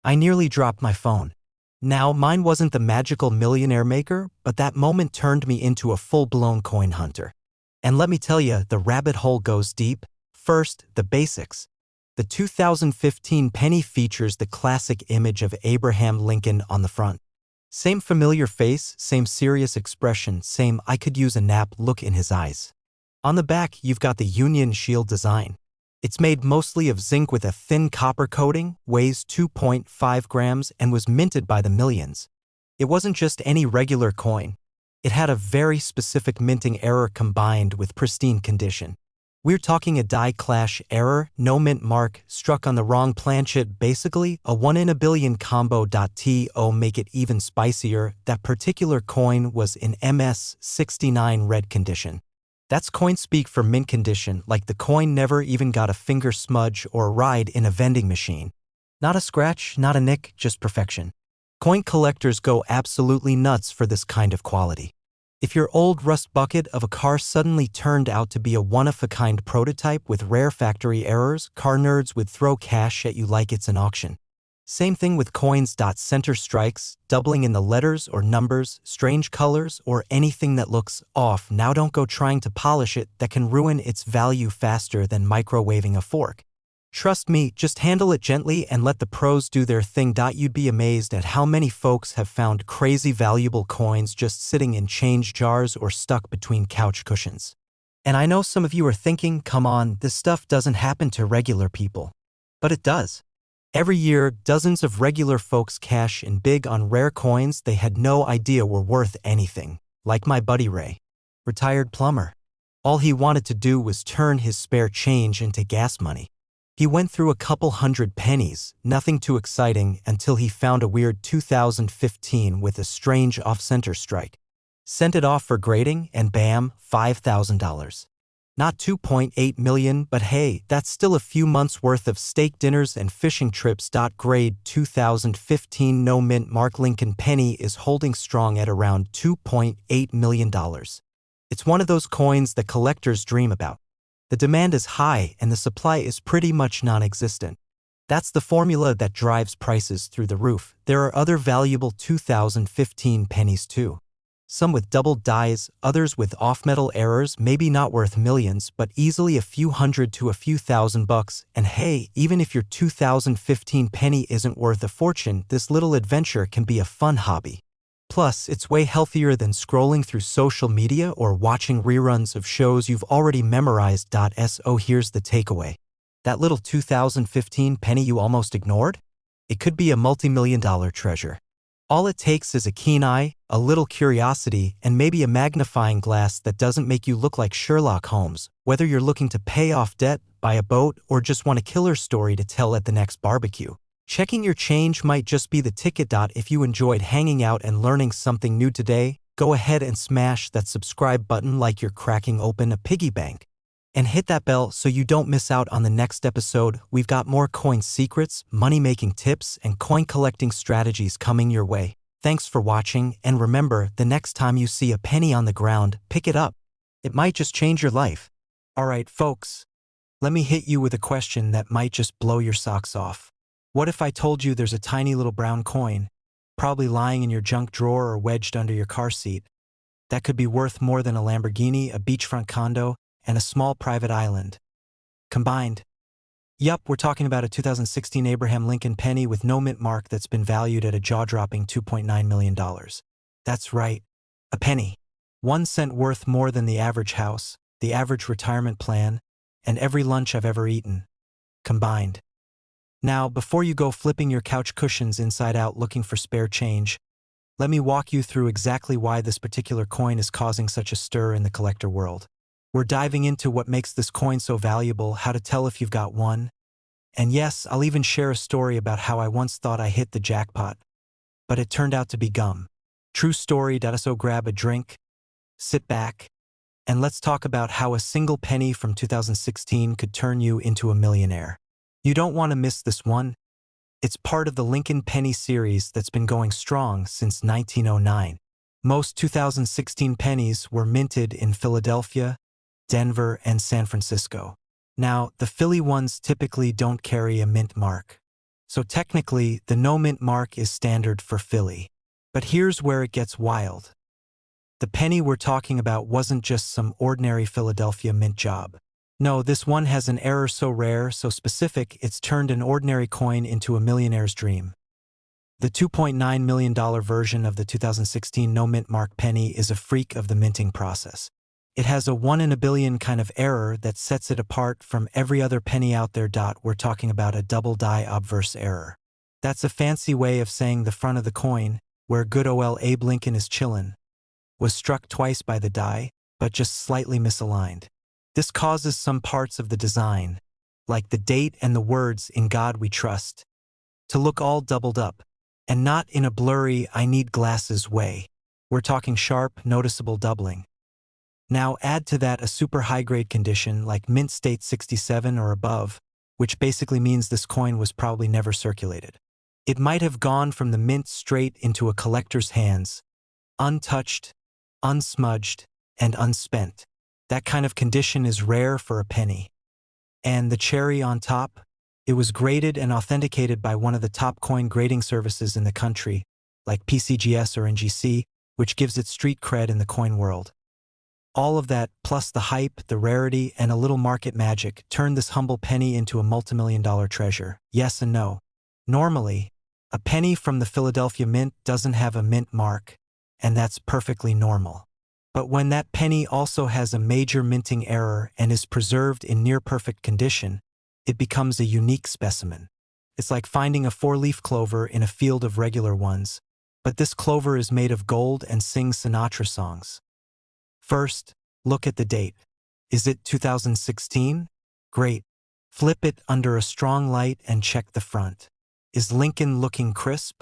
I nearly dropped my phone. Now, mine wasn't the magical millionaire maker, but that moment turned me into a full-blown coin hunter. And let me tell you, the rabbit hole goes deep. First, the basics. The 2015 penny features the classic image of Abraham Lincoln on the front. Same familiar face, same serious expression, same I could use a nap look in his eyes. On the back, you've got the Union Shield design. It's made mostly of zinc with a thin copper coating, weighs 2.5 grams, and was minted by the millions. It wasn't just any regular coin. It had a very specific minting error combined with pristine condition. We're talking a die clash error, no mint mark, struck on the wrong planchet, basically a 1 in a billion combo. To make it even spicier, that particular coin was in MS69 red condition. That's coin speak for mint condition, like the coin never even got a finger smudge or a ride in a vending machine. Not a scratch, not a nick, just perfection. Coin collectors go absolutely nuts for this kind of quality. If your old rust bucket of a car suddenly turned out to be a one-of-a-kind prototype with rare factory errors, car nerds would throw cash at you like it's an auction. Same thing with coins. Center strikes, doubling in the letters or numbers, strange colors, or anything that looks off. Now don't go trying to polish it, that can ruin its value faster than microwaving a fork. Trust me, just handle it gently and let the pros do their thing. You'd be amazed at how many folks have found crazy valuable coins just sitting in change jars or stuck between couch cushions. And I know some of you are thinking, come on, this stuff doesn't happen to regular people. But it does. Every year, dozens of regular folks cash in big on rare coins they had no idea were worth anything, like my buddy Ray, retired plumber. All he wanted to do was turn his spare change into gas money. He went through a couple hundred pennies, nothing too exciting, until he found a weird 2015 with a strange off-center strike. Sent it off for grading, and bam, $5,000. Not 2.8 million, but hey, that's still a few months' worth of steak dinners and fishing trips. Grade 2015 no mint mark Lincoln penny is holding strong at around $2.8 million. It's one of those coins that collectors dream about. The demand is high and the supply is pretty much non-existent. That's the formula that drives prices through the roof. There are other valuable 2015 pennies too. Some with doubled dies, others with off-metal errors, maybe not worth millions, but easily a few hundred to a few $1,000. And hey, even if your 2015 penny isn't worth a fortune, this little adventure can be a fun hobby. Plus, it's way healthier than scrolling through social media or watching reruns of shows you've already memorized. So here's the takeaway. That little 2015 penny you almost ignored? It could be a multi-million-dollar treasure. All it takes is a keen eye, a little curiosity, and maybe a magnifying glass that doesn't make you look like Sherlock Holmes. Whether you're looking to pay off debt, buy a boat, or just want a killer story to tell at the next barbecue, checking your change might just be the ticket. If you enjoyed hanging out and learning something new today, go ahead and smash that subscribe button like you're cracking open a piggy bank. And hit that bell so you don't miss out on the next episode. We've got more coin secrets, money-making tips, and coin collecting strategies coming your way. Thanks for watching, and remember, the next time you see a penny on the ground, pick it up. It might just change your life. Alright, folks, let me hit you with a question that might just blow your socks off. What if I told you there's a tiny little brown coin, probably lying in your junk drawer or wedged under your car seat, that could be worth more than a Lamborghini, a beachfront condo, and a small private island combined? Yup, we're talking about a 2016 Abraham Lincoln penny with no mint mark that's been valued at a jaw-dropping $2.9 million. That's right, a penny. 1 cent worth more than the average house, the average retirement plan, and every lunch I've ever eaten combined. Now, before you go flipping your couch cushions inside out looking for spare change, let me walk you through exactly why this particular coin is causing such a stir in the collector world. We're diving into what makes this coin so valuable, how to tell if you've got one, and yes, I'll even share a story about how I once thought I hit the jackpot, but it turned out to be gum. True story. So grab a drink, sit back, and let's talk about how a single penny from 2016 could turn you into a millionaire. You don't want to miss this one. It's part of the Lincoln Penny series that's been going strong since 1909. Most 2016 pennies were minted in Philadelphia, Denver, and San Francisco. Now, the Philly ones typically don't carry a mint mark. So technically, the no mint mark is standard for Philly. But here's where it gets wild. The penny we're talking about wasn't just some ordinary Philadelphia mint job. No, this one has an error so rare, so specific, it's turned an ordinary coin into a millionaire's dream. The $2.9 million version of the 2016 no mint mark penny is a freak of the minting process. It has a 1 in a billion kind of error that sets it apart from every other penny out there. We're talking about a double die obverse error. That's a fancy way of saying the front of the coin, where good ol' Abe Lincoln is chillin', was struck twice by the die, but just slightly misaligned. This causes some parts of the design, like the date and the words "In God We Trust," to look all doubled up, and not in a blurry "I need glasses" way. We're talking sharp, noticeable doubling. Now add to that a super high-grade condition like mint state 67 or above, which basically means this coin was probably never circulated. It might have gone from the mint straight into a collector's hands, untouched, unsmudged, and unspent. That kind of condition is rare for a penny. And the cherry on top? It was graded and authenticated by one of the top coin grading services in the country, like PCGS or NGC, which gives it street cred in the coin world. All of that, plus the hype, the rarity, and a little market magic, turned this humble penny into a multimillion-dollar treasure. Yes and no. Normally, a penny from the Philadelphia Mint doesn't have a mint mark, and that's perfectly normal. But when that penny also has a major minting error and is preserved in near-perfect condition, it becomes a unique specimen. It's like finding a four-leaf clover in a field of regular ones, but this clover is made of gold and sings Sinatra songs. First, look at the date. Is it 2016? Great. Flip it under a strong light and check the front. Is Lincoln looking crisp?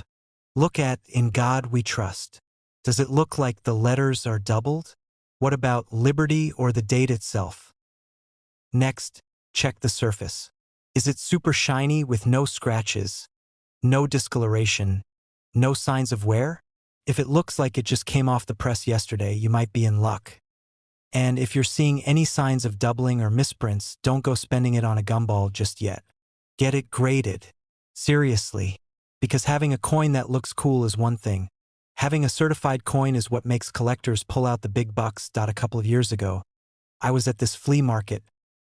Look at "In God We Trust." Does it look like the letters are doubled? What about Liberty or the date itself? Next, check the surface. Is it super shiny with no scratches, no discoloration, no signs of wear? If it looks like it just came off the press yesterday, you might be in luck. And if you're seeing any signs of doubling or misprints, don't go spending it on a gumball just yet. Get it graded. Seriously. Because having a coin that looks cool is one thing. Having a certified coin is what makes collectors pull out the big bucks. A couple of years ago, I was at this flea market,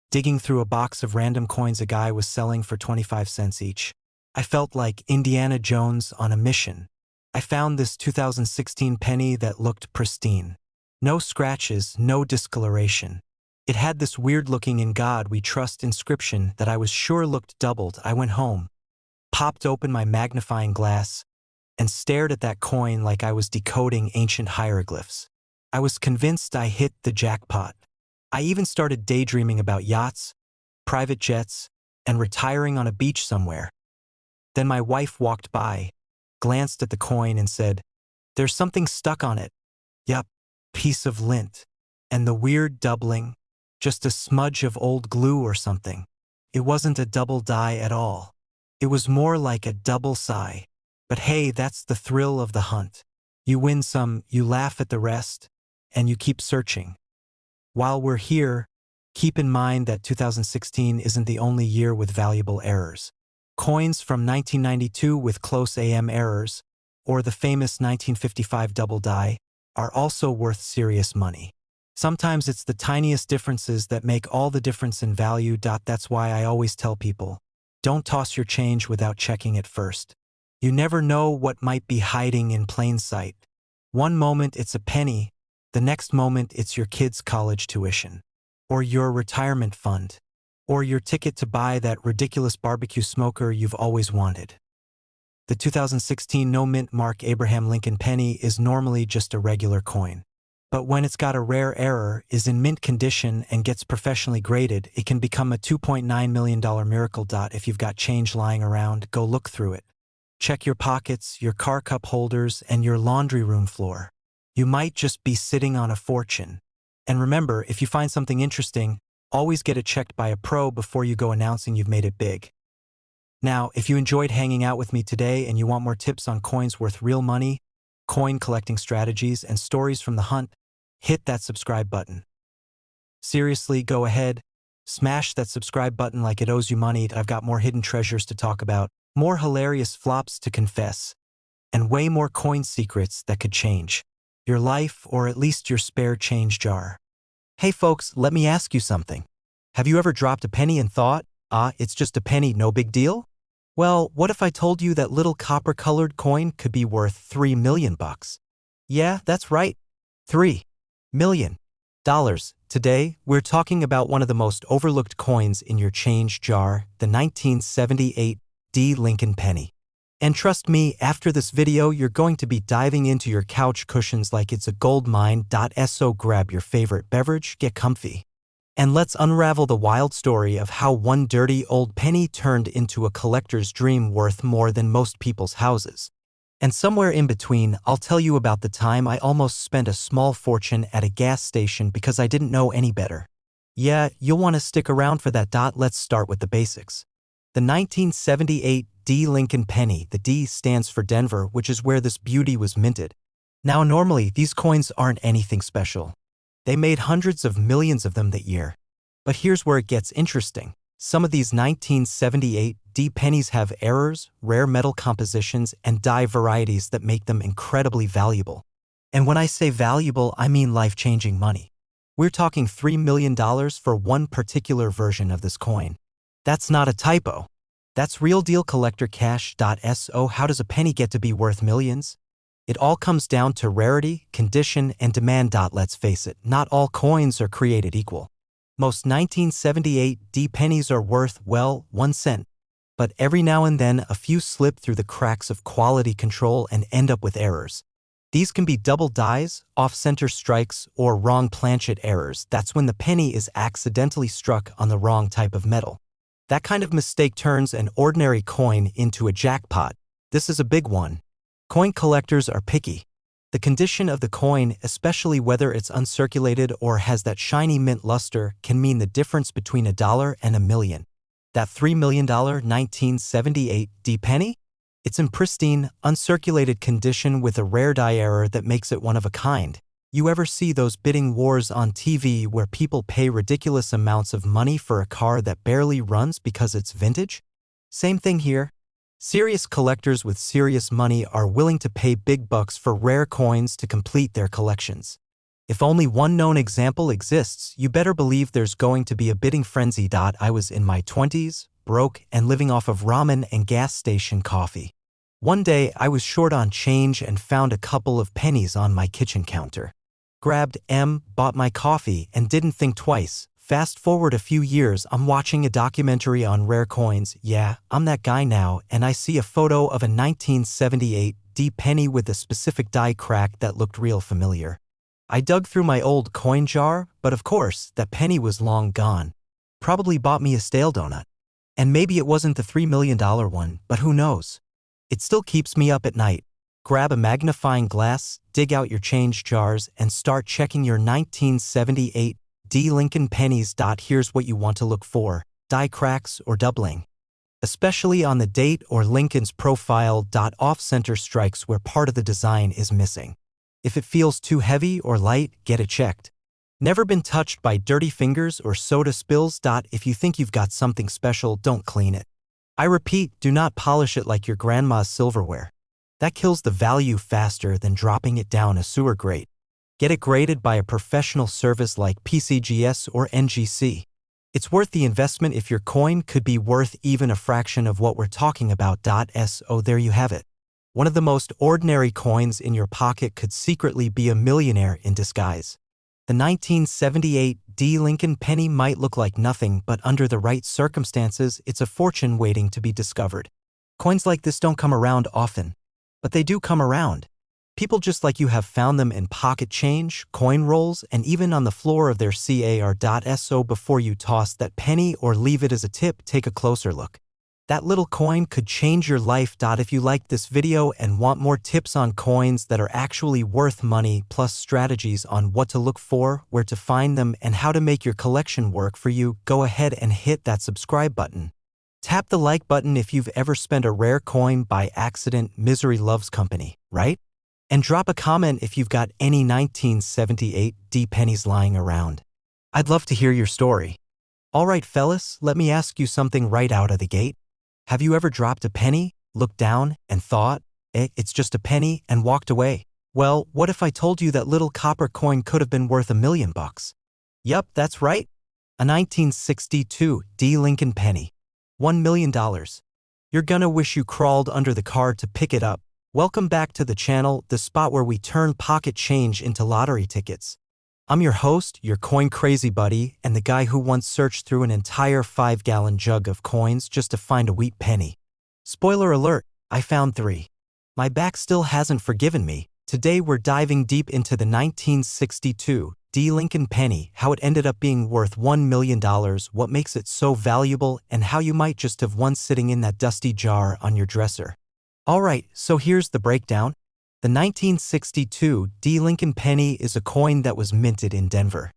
digging through a box of random coins a guy was selling for 25 cents each. I felt like Indiana Jones on a mission. I found this 2016 penny that looked pristine. No scratches, no discoloration. It had this weird-looking "In God We Trust" inscription that I was sure looked doubled. I went home, popped open my magnifying glass, and stared at that coin like I was decoding ancient hieroglyphs. I was convinced I hit the jackpot. I even started daydreaming about yachts, private jets, and retiring on a beach somewhere. Then my wife walked by, glanced at the coin and said, "There's something stuck on it." Yup, piece of lint. And the weird doubling, just a smudge of old glue or something. It wasn't a double die at all. It was more like a double sigh. But hey, that's the thrill of the hunt. You win some, you laugh at the rest, and you keep searching. While we're here, keep in mind that 2016 isn't the only year with valuable errors. Coins from 1992 with close AM errors, or the famous 1955 double die, are also worth serious money. Sometimes it's the tiniest differences that make all the difference in value. That's why I always tell people, don't toss your change without checking it first. You never know what might be hiding in plain sight. One moment it's a penny, the next moment it's your kid's college tuition, or your retirement fund, or your ticket to buy that ridiculous barbecue smoker you've always wanted. The 2016 no mint mark Abraham Lincoln penny is normally just a regular coin. But when it's got a rare error, is in mint condition, and gets professionally graded, it can become a $2.9 million miracle. If you've got change lying around, go look through it. Check your pockets, your car cup holders, and your laundry room floor. You might just be sitting on a fortune. And remember, if you find something interesting, always get it checked by a pro before you go announcing you've made it big. Now, if you enjoyed hanging out with me today and you want more tips on coins worth real money, coin collecting strategies, and stories from the hunt, hit that subscribe button. Seriously, go ahead, smash that subscribe button like it owes you money. I've got more hidden treasures to talk about, more hilarious flops to confess, and way more coin secrets that could change your life or at least your spare change jar. Hey folks, let me ask you something. Have you ever dropped a penny and thought, it's just a penny, no big deal? Well, what if I told you that little copper-colored coin could be worth $3 million? Yeah, that's right. $3 million. Today, we're talking about one of the most overlooked coins in your change jar, the 1978 D. Lincoln penny. And trust me, after this video, you're going to be diving into your couch cushions like it's a gold mine. So grab your favorite beverage, get comfy, and let's unravel the wild story of how one dirty old penny turned into a collector's dream worth more than most people's houses. And somewhere in between, I'll tell you about the time I almost spent a small fortune at a gas station because I didn't know any better. Yeah, you'll want to stick around for that. Let's start with the basics. The 1978 D. Lincoln penny, the D stands for Denver, which is where this beauty was minted. Now normally, these coins aren't anything special. They made hundreds of millions of them that year. But here's where it gets interesting. Some of these 1978 D pennies have errors, rare metal compositions, and die varieties that make them incredibly valuable. And when I say valuable, I mean life-changing money. We're talking $3 million for one particular version of this coin. That's not a typo. That's real deal collector cash. So how does a penny get to be worth millions? It all comes down to rarity, condition, and demand. Let's face it, not all coins are created equal. Most 1978 D pennies are worth, well, 1 cent. But every now and then, a few slip through the cracks of quality control and end up with errors. These can be double dies, off-center strikes, or wrong planchet errors. That's when the penny is accidentally struck on the wrong type of metal. That kind of mistake turns an ordinary coin into a jackpot. This is a big one. Coin collectors are picky. The condition of the coin, especially whether it's uncirculated or has that shiny mint luster, can mean the difference between $1 and $1 million. That $3 million 1978 D penny? It's in pristine, uncirculated condition with a rare die error that makes it one of a kind. You ever see those bidding wars on TV where people pay ridiculous amounts of money for a car that barely runs because it's vintage? Same thing here. Serious collectors with serious money are willing to pay big bucks for rare coins to complete their collections. If only one known example exists, you better believe there's going to be a bidding frenzy. I was in my 20s, broke, and living off of ramen and gas station coffee. One day, I was short on change and found a couple of pennies on my kitchen counter. Grabbed M, bought my coffee, and didn't think twice. Fast forward a few years, I'm watching a documentary on rare coins. Yeah, I'm that guy now, and I see a photo of a 1978 D penny with a specific die crack that looked real familiar. I dug through my old coin jar, but of course, that penny was long gone. Probably bought me a stale donut. And maybe it wasn't the $3 million one, but who knows? It still keeps me up at night. Grab a magnifying glass, dig out your change jars, and start checking your 1978 D. Lincoln pennies. Here's what you want to look for: die cracks or doubling. Especially on the date or Lincoln's profile. Off-center strikes where part of the design is missing. If it feels too heavy or light, get it checked. Never been touched by dirty fingers or soda spills. If you think you've got something special, don't clean it. I repeat, do not polish it like your grandma's silverware. That kills the value faster than dropping it down a sewer grate. Get it graded by a professional service like PCGS or NGC. It's worth the investment if your coin could be worth even a fraction of what we're talking about. So there you have it. One of the most ordinary coins in your pocket could secretly be a millionaire in disguise. The 1978 D. Lincoln penny might look like nothing, but under the right circumstances, it's a fortune waiting to be discovered. Coins like this don't come around often. But they do come around. People just like you have found them in pocket change, coin rolls, and even on the floor of their car. So before you toss that penny or leave it as a tip, take a closer look. That little coin could change your life. If you liked this video and want more tips on coins that are actually worth money, plus strategies on what to look for, where to find them, and how to make your collection work for you, go ahead and hit that subscribe button. Tap the like button if you've ever spent a rare coin by accident. Misery loves company, right? And drop a comment if you've got any 1978 D pennies lying around. I'd love to hear your story. Alright fellas, let me ask you something right out of the gate. Have you ever dropped a penny, looked down, and thought, it's just a penny, and walked away? Well, what if I told you that little copper coin could have been worth $1 million? Yup, that's right. A 1962 D Lincoln penny. $1 million. You're gonna wish you crawled under the car to pick it up. Welcome back to the channel, the spot where we turn pocket change into lottery tickets. I'm your host, your coin crazy buddy, and the guy who once searched through an entire 5-gallon jug of coins just to find a wheat penny. Spoiler alert, I found 3. My back still hasn't forgiven me. Today we're diving deep into the 1962 D Lincoln penny, how it ended up being worth $1 million, what makes it so valuable, and how you might just have one sitting in that dusty jar on your dresser. Alright, so here's the breakdown. The 1962 D Lincoln penny is a coin that was minted in Denver.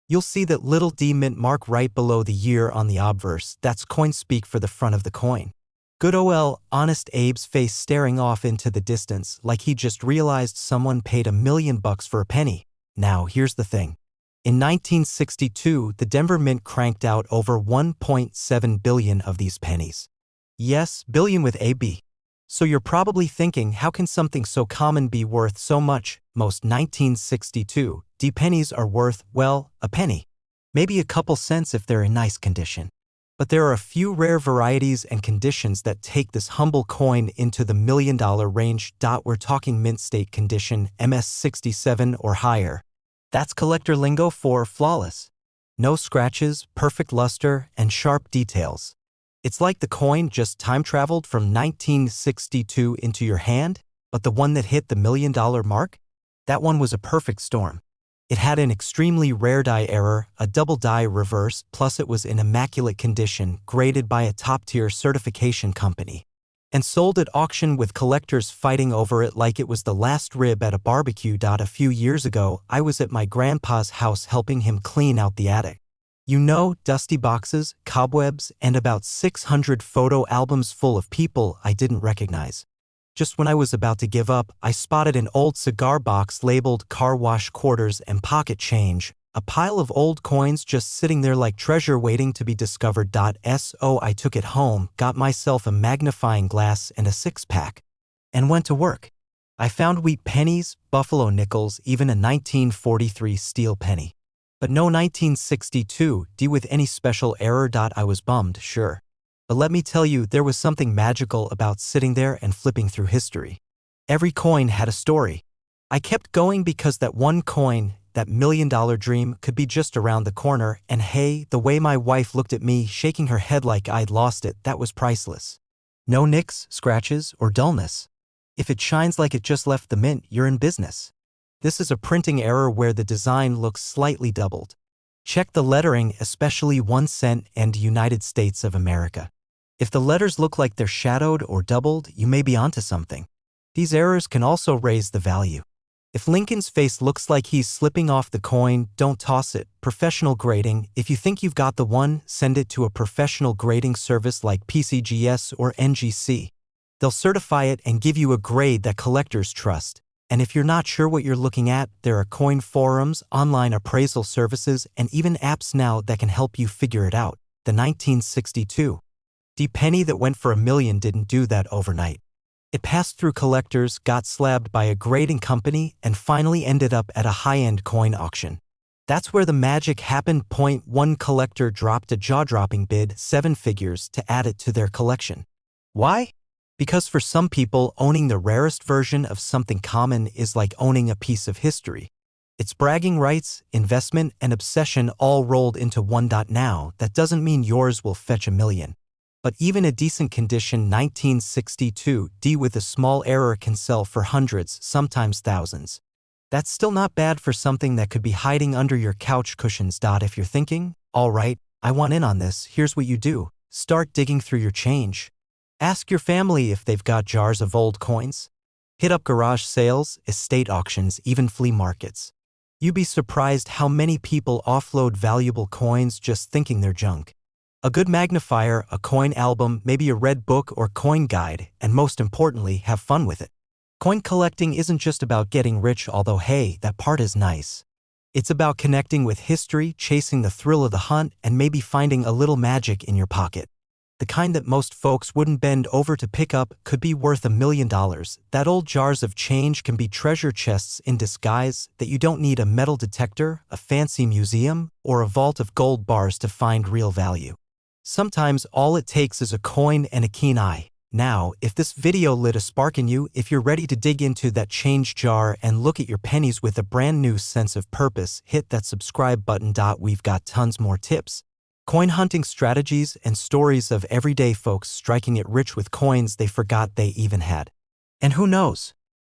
You'll see that little D mint mark right below the year on the obverse. That's coin speak for the front of the coin. Good ol' Honest Abe's face staring off into the distance like he just realized someone paid $1 million for a penny. Now, here's the thing. In 1962, the Denver Mint cranked out over 1.7 billion of these pennies. Yes, billion with a B. So you're probably thinking, how can something so common be worth so much? Most 1962 D pennies are worth, well, a penny. Maybe a couple cents if they're in nice condition. But there are a few rare varieties and conditions that take this humble coin into the $1 million range. We're talking mint state condition, MS67 or higher. That's collector lingo for flawless. No scratches, perfect luster, and sharp details. It's like the coin just time-traveled from 1962 into your hand, but the one that hit the $1 million mark? That one was a perfect storm. It had an extremely rare die error, a double die reverse, plus it was in immaculate condition, graded by a top-tier certification company, and sold at auction with collectors fighting over it like it was the last rib at a barbecue. A few years ago, I was at my grandpa's house helping him clean out the attic. You know, dusty boxes, cobwebs, and about 600 photo albums full of people I didn't recognize. Just when I was about to give up, I spotted an old cigar box labeled car wash quarters and pocket change, a pile of old coins just sitting there like treasure waiting to be discovered. So I took it home, got myself a magnifying glass and a 6-pack, and went to work. I found wheat pennies, buffalo nickels, even a 1943 steel penny. But no 1962 D with any special error. I was bummed, sure. But let me tell you, there was something magical about sitting there and flipping through history. Every coin had a story. I kept going because that one coin, that $1 million dream, could be just around the corner, and hey, the way my wife looked at me, shaking her head like I'd lost it, that was priceless. No nicks, scratches, or dullness. If it shines like it just left the mint, you're in business. This is a printing error where the design looks slightly doubled. Check the lettering, especially 1 cent and United States of America. If the letters look like they're shadowed or doubled, you may be onto something. These errors can also raise the value. If Lincoln's face looks like he's slipping off the coin, don't toss it. Professional grading. If you think you've got the one, send it to a professional grading service like PCGS or NGC. They'll certify it and give you a grade that collectors trust. And if you're not sure what you're looking at, there are coin forums, online appraisal services, and even apps now that can help you figure it out. The 1962 D penny that went for $1 million didn't do that overnight. It passed through collectors, got slabbed by a grading company, and finally ended up at a high-end coin auction. That's where the magic happened. One collector dropped a jaw-dropping bid, 7 figures, to add it to their collection. Why? Because for some people, owning the rarest version of something common is like owning a piece of history. It's bragging rights, investment, and obsession all rolled into one. Now, that doesn't mean yours will fetch $1 million. But even a decent condition 1962 D with a small error can sell for hundreds, sometimes thousands. That's still not bad for something that could be hiding under your couch cushions. If you're thinking, all right, I want in on this, here's what you do. Start digging through your change. Ask your family if they've got jars of old coins. Hit up garage sales, estate auctions, even flea markets. You'd be surprised how many people offload valuable coins just thinking they're junk. A good magnifier, a coin album, maybe a red book or coin guide, and most importantly, have fun with it. Coin collecting isn't just about getting rich, although hey, that part is nice. It's about connecting with history, chasing the thrill of the hunt, and maybe finding a little magic in your pocket. The kind that most folks wouldn't bend over to pick up could be worth $1 million. That old jars of change can be treasure chests in disguise that you don't need a metal detector, a fancy museum, or a vault of gold bars to find real value. Sometimes all it takes is a coin and a keen eye. Now, if this video lit a spark in you, if you're ready to dig into that change jar and look at your pennies with a brand new sense of purpose, hit that subscribe button. We've got tons more tips, coin hunting strategies, and stories of everyday folks striking it rich with coins they forgot they even had. And who knows?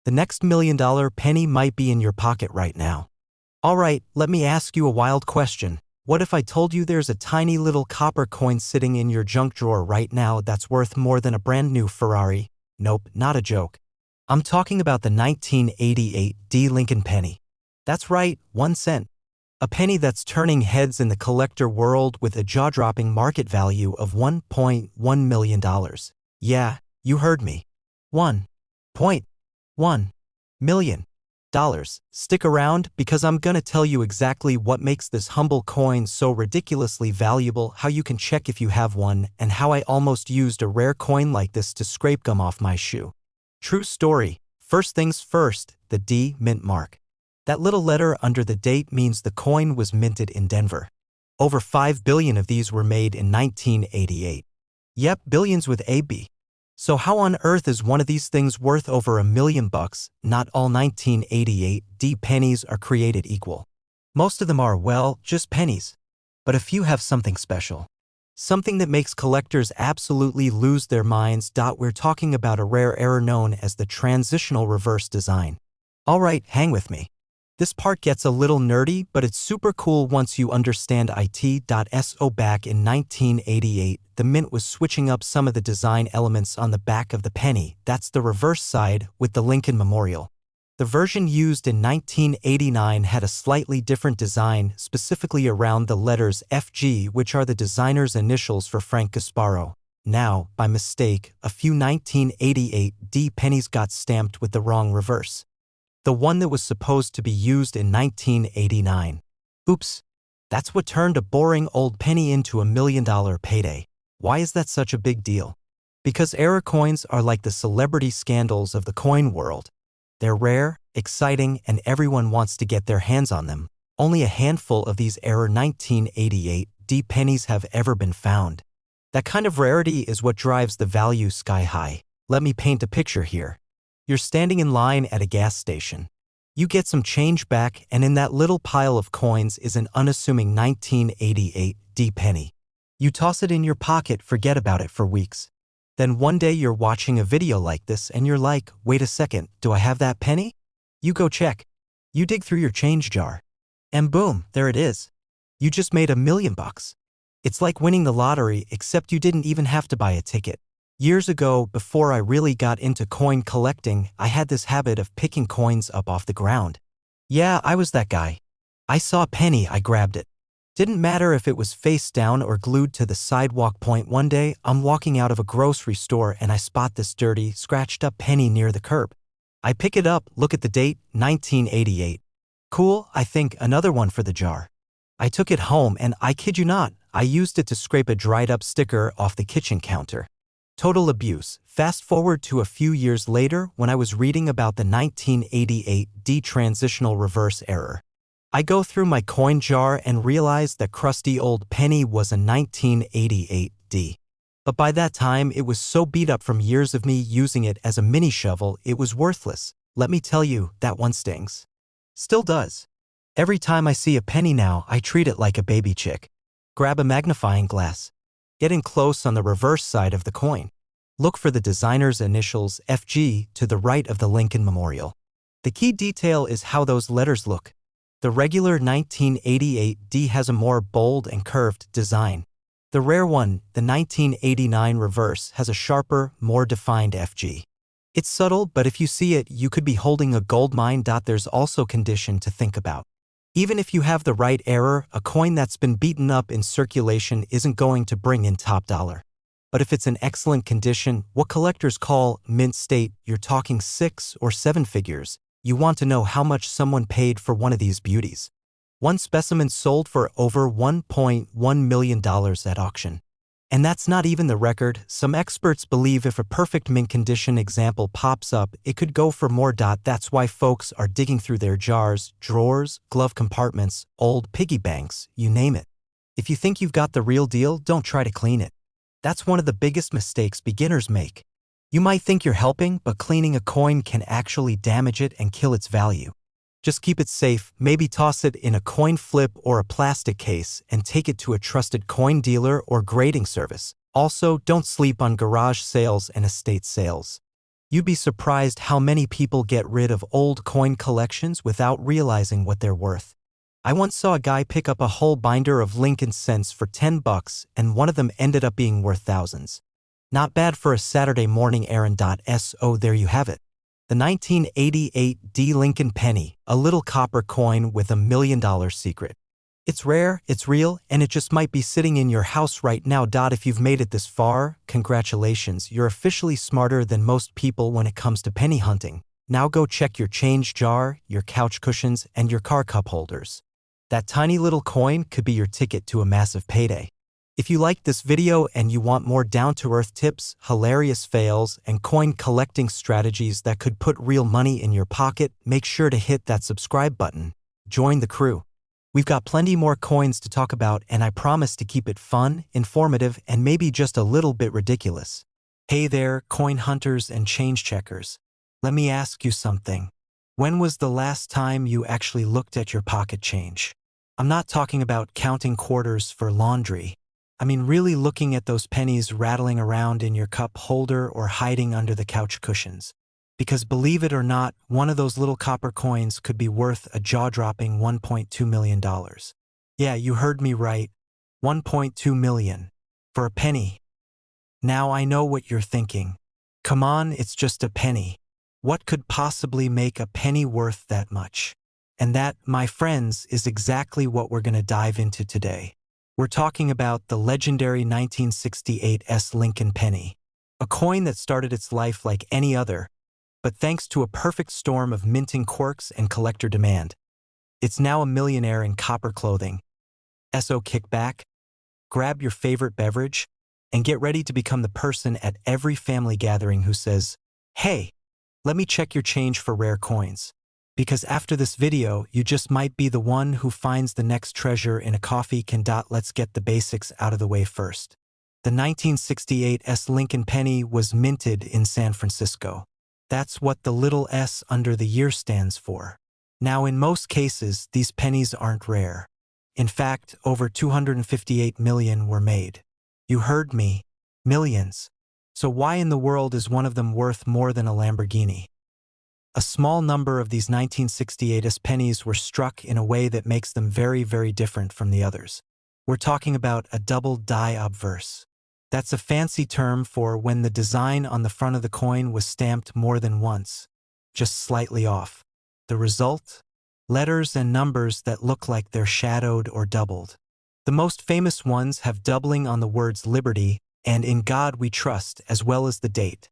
The next $1 million penny might be in your pocket right now. Alright, let me ask you a wild question. What if I told you there's a tiny little copper coin sitting in your junk drawer right now that's worth more than a brand new Ferrari? Nope, not a joke. I'm talking about the 1988 D Lincoln penny. That's right, 1 cent. A penny that's turning heads in the collector world with a jaw-dropping market value of $1.1 million. Yeah, you heard me. $1.1 million. Stick around because I'm gonna tell you exactly what makes this humble coin so ridiculously valuable, how you can check if you have one, and how I almost used a rare coin like this to scrape gum off my shoe. True story. First things first, the D mint mark. That little letter under the date means the coin was minted in Denver. Over 5 billion of these were made in 1988. Yep, billions with a B. So how on earth is one of these things worth over $1 million? Not all 1988 D pennies are created equal. Most of them are, well, just pennies. But a few have something special. Something that makes collectors absolutely lose their minds. We're talking about a rare error known as the transitional reverse design. Alright, hang with me. This part gets a little nerdy, but it's super cool once you understand it. So back in 1988, the mint was switching up some of the design elements on the back of the penny. That's the reverse side with the Lincoln Memorial. The version used in 1989 had a slightly different design, specifically around the letters FG, which are the designer's initials for Frank Gasparo. Now, by mistake, a few 1988 D pennies got stamped with the wrong reverse. The one that was supposed to be used in 1989. Oops. That's what turned a boring old penny into $1 million payday. Why is that such a big deal? Because error coins are like the celebrity scandals of the coin world. They're rare, exciting, and everyone wants to get their hands on them. Only a handful of these error 1988 D pennies have ever been found. That kind of rarity is what drives the value sky high. Let me paint a picture here. You're standing in line at a gas station. You get some change back, and in that little pile of coins is an unassuming 1988 D penny. You toss it in your pocket, forget about it for weeks. Then one day you're watching a video like this and you're like, wait a second, do I have that penny? You go check. You dig through your change jar. And boom, there it is. You just made $1 million. It's like winning the lottery, except you didn't even have to buy a ticket. Years ago, before I really got into coin collecting, I had this habit of picking coins up off the ground. Yeah, I was that guy. I saw a penny, I grabbed it. Didn't matter if it was face down or glued to the sidewalk. One day, I'm walking out of a grocery store and I spot this dirty, scratched up penny near the curb. I pick it up, look at the date, 1988. Cool, I think, another one for the jar. I took it home and I kid you not, I used it to scrape a dried up sticker off the kitchen counter. Total abuse. Fast forward to a few years later when I was reading about the 1988 D transitional reverse error. I go through my coin jar and realize that crusty old penny was a 1988 D. But by that time, it was so beat up from years of me using it as a mini shovel, it was worthless. Let me tell you, that one stings. Still does. Every time I see a penny now, I treat it like a baby chick. Grab a magnifying glass. Get in close on the reverse side of the coin. Look for the designer's initials FG to the right of the Lincoln Memorial. The key detail is how those letters look. The regular 1988 D has a more bold and curved design. The rare one, the 1989 reverse, has a sharper, more defined FG. It's subtle, but if you see it, you could be holding a gold mine. There's also condition to think about. Even if you have the right error, a coin that's been beaten up in circulation isn't going to bring in top dollar. But if it's in excellent condition, what collectors call mint state, you're talking 6 or 7 figures, you want to know how much someone paid for one of these beauties. One specimen sold for over $1.1 million at auction. And that's not even the record. Some experts believe if a perfect mint condition example pops up, it could go for more. That's why folks are digging through their jars, drawers, glove compartments, old piggy banks, you name it. If you think you've got the real deal, don't try to clean it. That's one of the biggest mistakes beginners make. You might think you're helping, but cleaning a coin can actually damage it and kill its value. Just keep it safe, maybe toss it in a coin flip or a plastic case and take it to a trusted coin dealer or grading service. Also, don't sleep on garage sales and estate sales. You'd be surprised how many people get rid of old coin collections without realizing what they're worth. I once saw a guy pick up a whole binder of Lincoln cents for $10 and one of them ended up being worth thousands. Not bad for a Saturday morning errand. So there you have it. The 1988 D Lincoln penny, a little copper coin with $1 million secret. It's rare, it's real, and it just might be sitting in your house right now. If you've made it this far, congratulations, you're officially smarter than most people when it comes to penny hunting. Now go check your change jar, your couch cushions, and your car cup holders. That tiny little coin could be your ticket to a massive payday. If you liked this video and you want more down-to-earth tips, hilarious fails, and coin collecting strategies that could put real money in your pocket, make sure to hit that subscribe button. Join the crew. We've got plenty more coins to talk about, and I promise to keep it fun, informative, and maybe just a little bit ridiculous. Hey there, coin hunters and change checkers. Let me ask you something. When was the last time you actually looked at your pocket change? I'm not talking about counting quarters for laundry. I mean really looking at those pennies rattling around in your cup holder or hiding under the couch cushions. Because believe it or not, one of those little copper coins could be worth a jaw-dropping $1.2 million. Yeah, you heard me right. $1.2 million. For a penny. Now I know what you're thinking. Come on, it's just a penny. What could possibly make a penny worth that much? And that, my friends, is exactly what we're going to dive into today. We're talking about the legendary 1968 S Lincoln penny, a coin that started its life like any other, but thanks to a perfect storm of minting quirks and collector demand, it's now a millionaire in copper clothing. So kick back, grab your favorite beverage, and get ready to become the person at every family gathering who says, "Hey, let me check your change for rare coins." Because after this video, you just might be the one who finds the next treasure in a coffee can. Let's get the basics out of the way first. The 1968 S Lincoln penny was minted in San Francisco. That's what the little S under the year stands for. Now, in most cases, these pennies aren't rare. In fact, over 258 million were made. You heard me, millions. So why in the world is one of them worth more than a Lamborghini? A small number of these 1968 S pennies were struck in a way that makes them very, very different from the others. We're talking about a double die obverse. That's a fancy term for when the design on the front of the coin was stamped more than once, just slightly off. The result? Letters and numbers that look like they're shadowed or doubled. The most famous ones have doubling on the words Liberty and In God We Trust, as well as the date.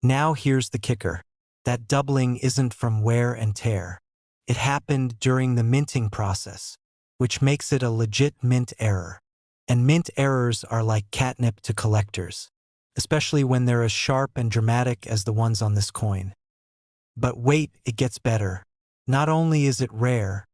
Now here's the kicker. That doubling isn't from wear and tear. It happened during the minting process, which makes it a legit mint error. And mint errors are like catnip to collectors, especially when they're as sharp and dramatic as the ones on this coin. But wait, it gets better. Not only is it rare,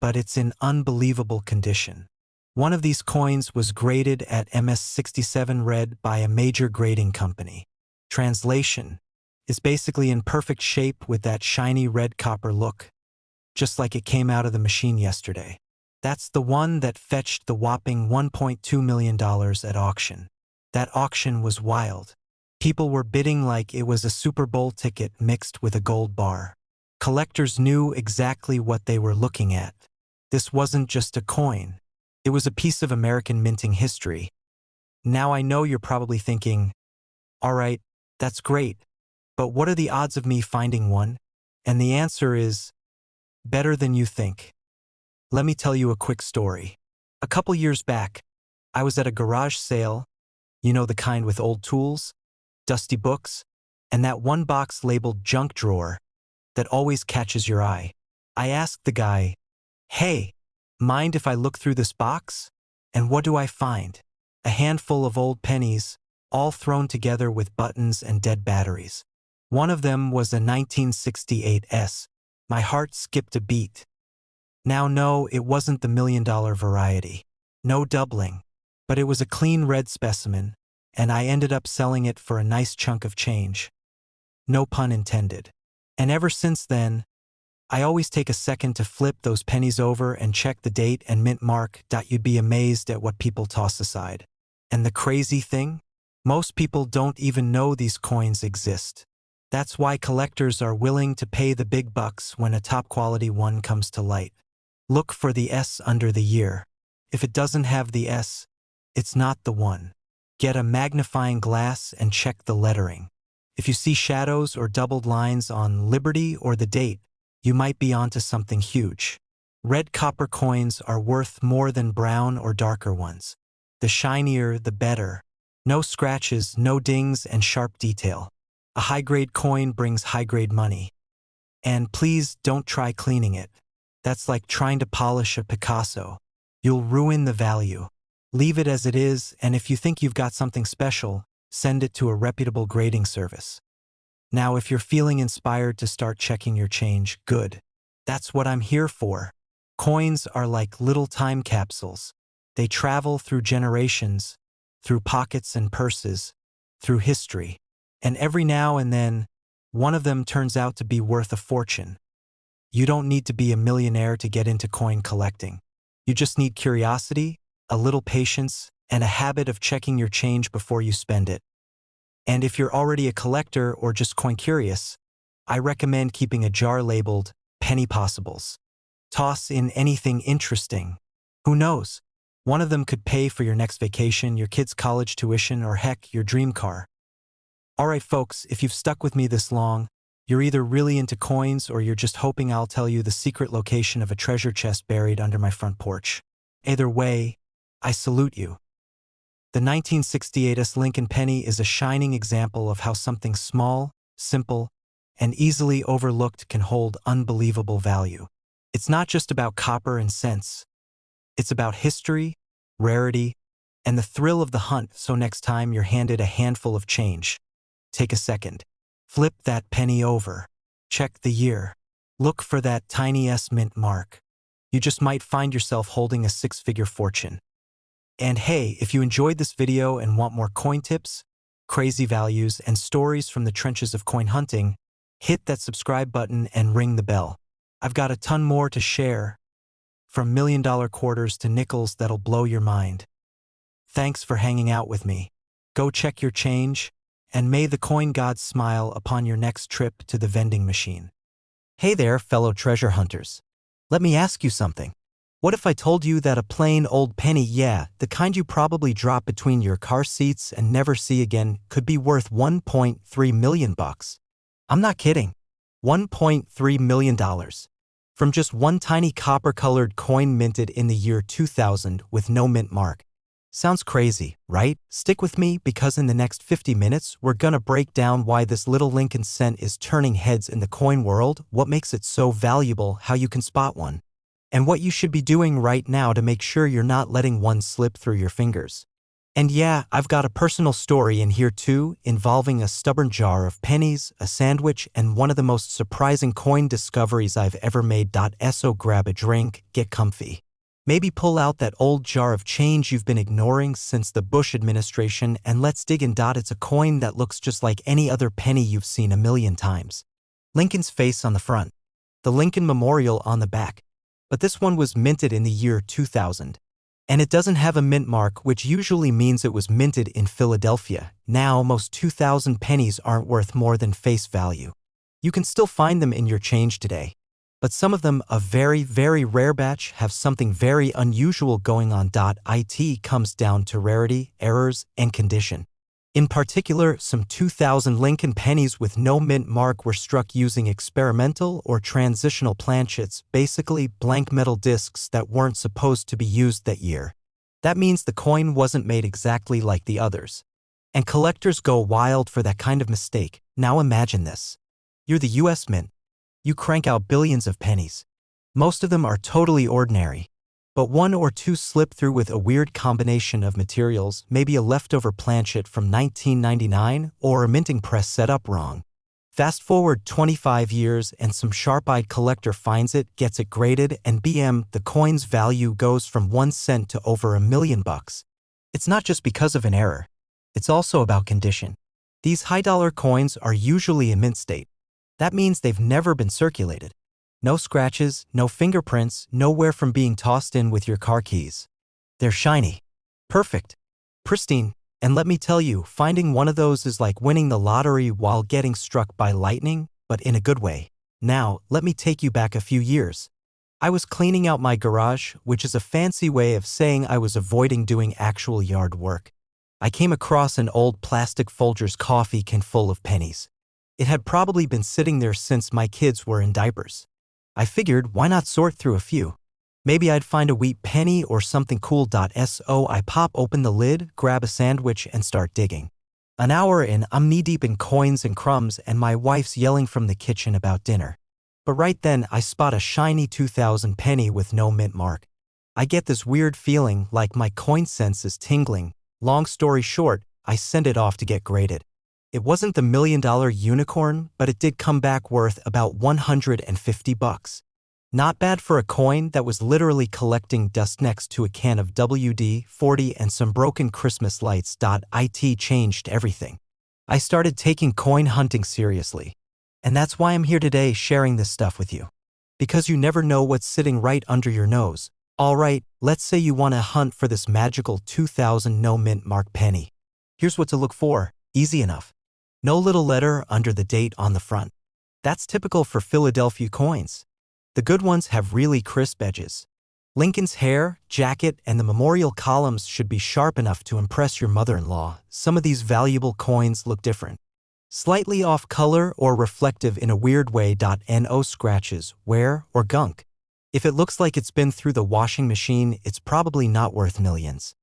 but it's in unbelievable condition. One of these coins was graded at MS67 red by a major grading company. Translation: is basically in perfect shape with that shiny red copper look, just like it came out of the machine yesterday. That's the one that fetched the whopping $1.2 million at auction. That auction was wild. People were bidding like it was a Super Bowl ticket mixed with a gold bar. Collectors knew exactly what they were looking at. This wasn't just a coin. It was a piece of American minting history, Now I know you're probably thinking, alright, that's great, but what are the odds of me finding one? And the answer is, better than you think. Let me tell you a quick story. A couple years back, I was at a garage sale, you know, the kind with old tools, dusty books, and that one box labeled junk drawer that always catches your eye. I asked the guy, "Hey, mind if I look through this box?" And what do I find? A handful of old pennies, all thrown together with buttons and dead batteries. One of them was a 1968 S. My heart skipped a beat. Now, no, it wasn't the $1 million variety. No doubling. But it was a clean red specimen, and I ended up selling it for a nice chunk of change. No pun intended. And ever since then, I always take a second to flip those pennies over and check the date and mint mark. You'd be amazed at what people toss aside. And the crazy thing? Most people don't even know these coins exist. That's why collectors are willing to pay the big bucks when a top-quality one comes to light. Look for the S under the year. If it doesn't have the S, it's not the one. Get a magnifying glass and check the lettering. If you see shadows or doubled lines on Liberty or the date, you might be onto something huge. Red copper coins are worth more than brown or darker ones. The shinier, the better. No scratches, no dings, and sharp detail. A high-grade coin brings high-grade money. And please don't try cleaning it. That's like trying to polish a Picasso. You'll ruin the value. Leave it as it is, and if you think you've got something special, send it to a reputable grading service. Now, if you're feeling inspired to start checking your change, good. That's what I'm here for. Coins are like little time capsules. They travel through generations, through pockets and purses, through history. And every now and then, one of them turns out to be worth a fortune. You don't need to be a millionaire to get into coin collecting. You just need curiosity, a little patience, and a habit of checking your change before you spend it. And if you're already a collector or just coin curious, I recommend keeping a jar labeled Penny Possibles. Toss in anything interesting. Who knows? One of them could pay for your next vacation, your kid's college tuition, or heck, your dream car. Alright folks, if you've stuck with me this long, you're either really into coins or you're just hoping I'll tell you the secret location of a treasure chest buried under my front porch. Either way, I salute you. The 1968 Lincoln penny is a shining example of how something small, simple, and easily overlooked can hold unbelievable value. It's not just about copper and cents. It's about history, rarity, and the thrill of the hunt. So next time you're handed a handful of change, take a second. Flip that penny over. Check the year. Look for that tiny S mint mark. You just might find yourself holding a six-figure fortune. And hey, if you enjoyed this video and want more coin tips, crazy values, and stories from the trenches of coin hunting, hit that subscribe button and ring the bell. I've got a ton more to share, from $1 million quarters to nickels that'll blow your mind. Thanks for hanging out with me. Go check your change, and may the coin gods smile upon your next trip to the vending machine. Hey there, fellow treasure hunters. Let me ask you something. What if I told you that a plain old penny, yeah, the kind you probably drop between your car seats and never see again, could be worth $1.3 million? I'm not kidding. $1.3 million. From just one tiny copper-colored coin minted in the year 2000 with no mint mark. Sounds crazy, right? Stick with me because in the next 50 minutes, we're gonna break down why this little Lincoln cent is turning heads in the coin world, what makes it so valuable, how you can spot one, and what you should be doing right now to make sure you're not letting one slip through your fingers. And yeah, I've got a personal story in here too, involving a stubborn jar of pennies, a sandwich, and one of the most surprising coin discoveries I've ever made. So grab a drink, get comfy. Maybe pull out that old jar of change you've been ignoring since the Bush administration, and let's dig in. It's a coin that looks just like any other penny you've seen a million times. Lincoln's face on the front, the Lincoln Memorial on the back. But this one was minted in the year 2000. And it doesn't have a mint mark, which usually means it was minted in Philadelphia. Now, most 2000 pennies aren't worth more than face value. You can still find them in your change today. But some of them, a very, very rare batch, have something very unusual going on. It comes down to rarity, errors, and condition. In particular, some 2000 Lincoln pennies with no mint mark were struck using experimental or transitional planchets, basically blank metal discs that weren't supposed to be used that year. That means the coin wasn't made exactly like the others. And collectors go wild for that kind of mistake. Now imagine this. You're the US Mint. You crank out billions of pennies. Most of them are totally ordinary. But one or two slip through with a weird combination of materials, maybe a leftover planchet from 1999 or a minting press set up wrong. Fast forward 25 years and some sharp-eyed collector finds it, gets it graded, and the coin's value goes from 1 cent to over $1 million. It's not just because of an error. It's also about condition. These high-dollar coins are usually in mint state. That means they've never been circulated. No scratches, no fingerprints, nowhere from being tossed in with your car keys. They're shiny, perfect, pristine, and let me tell you, finding one of those is like winning the lottery while getting struck by lightning, but in a good way. Now, let me take you back a few years. I was cleaning out my garage, which is a fancy way of saying I was avoiding doing actual yard work. I came across an old plastic Folgers coffee can full of pennies. It had probably been sitting there since my kids were in diapers. I figured, why not sort through a few? Maybe I'd find a wheat penny or something cool. So I pop open the lid, grab a sandwich, and start digging. An hour in, I'm knee-deep in coins and crumbs, and my wife's yelling from the kitchen about dinner. But right then, I spot a shiny 2000 penny with no mint mark. I get this weird feeling like my coin sense is tingling. Long story short, I send it off to get graded. It wasn't the $1 million unicorn, but it did come back worth about $150. Not bad for a coin that was literally collecting dust next to a can of WD-40 and some broken Christmas lights. It changed everything. I started taking coin hunting seriously. And that's why I'm here today sharing this stuff with you. Because you never know what's sitting right under your nose. Alright, let's say you want to hunt for this magical 2000 no mint mark penny. Here's what to look for. Easy enough. No little letter under the date on the front. That's typical for Philadelphia coins. The good ones have really crisp edges. Lincoln's hair, jacket, and the memorial columns should be sharp enough to impress your mother-in-law. Some of these valuable coins look different. Slightly off color or reflective in a weird way. No scratches, wear, or gunk. If it looks like it's been through the washing machine, it's probably not worth millions.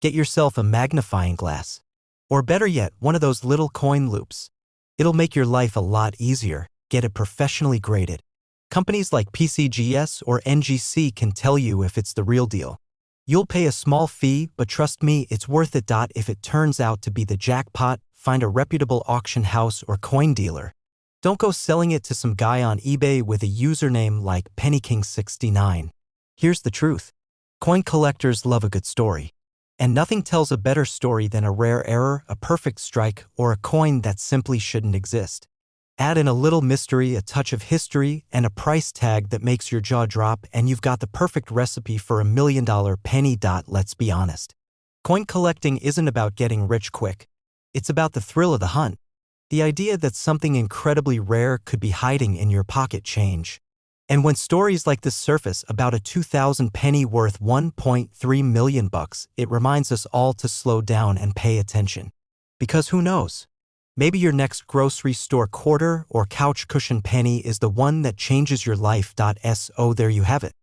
Get yourself a magnifying glass. Or better yet, one of those little coin loops. It'll make your life a lot easier. Get it professionally graded. Companies like PCGS or NGC can tell you if it's the real deal. You'll pay a small fee, but trust me, it's worth it. If it turns out to be the jackpot, find a reputable auction house or coin dealer. Don't go selling it to some guy on eBay with a username like PennyKing69. Here's the truth. Coin collectors love a good story. And nothing tells a better story than a rare error, a perfect strike, or a coin that simply shouldn't exist. Add in a little mystery, a touch of history, and a price tag that makes your jaw drop, and you've got the perfect recipe for $1 million penny. Let's be honest. Coin collecting isn't about getting rich quick. It's about the thrill of the hunt. The idea that something incredibly rare could be hiding in your pocket change. And when stories like this surface about a 2000 penny worth $1.3 million, it reminds us all to slow down and pay attention. Because who knows? Maybe your next grocery store quarter or couch cushion penny is the one that changes your life. So there you have it.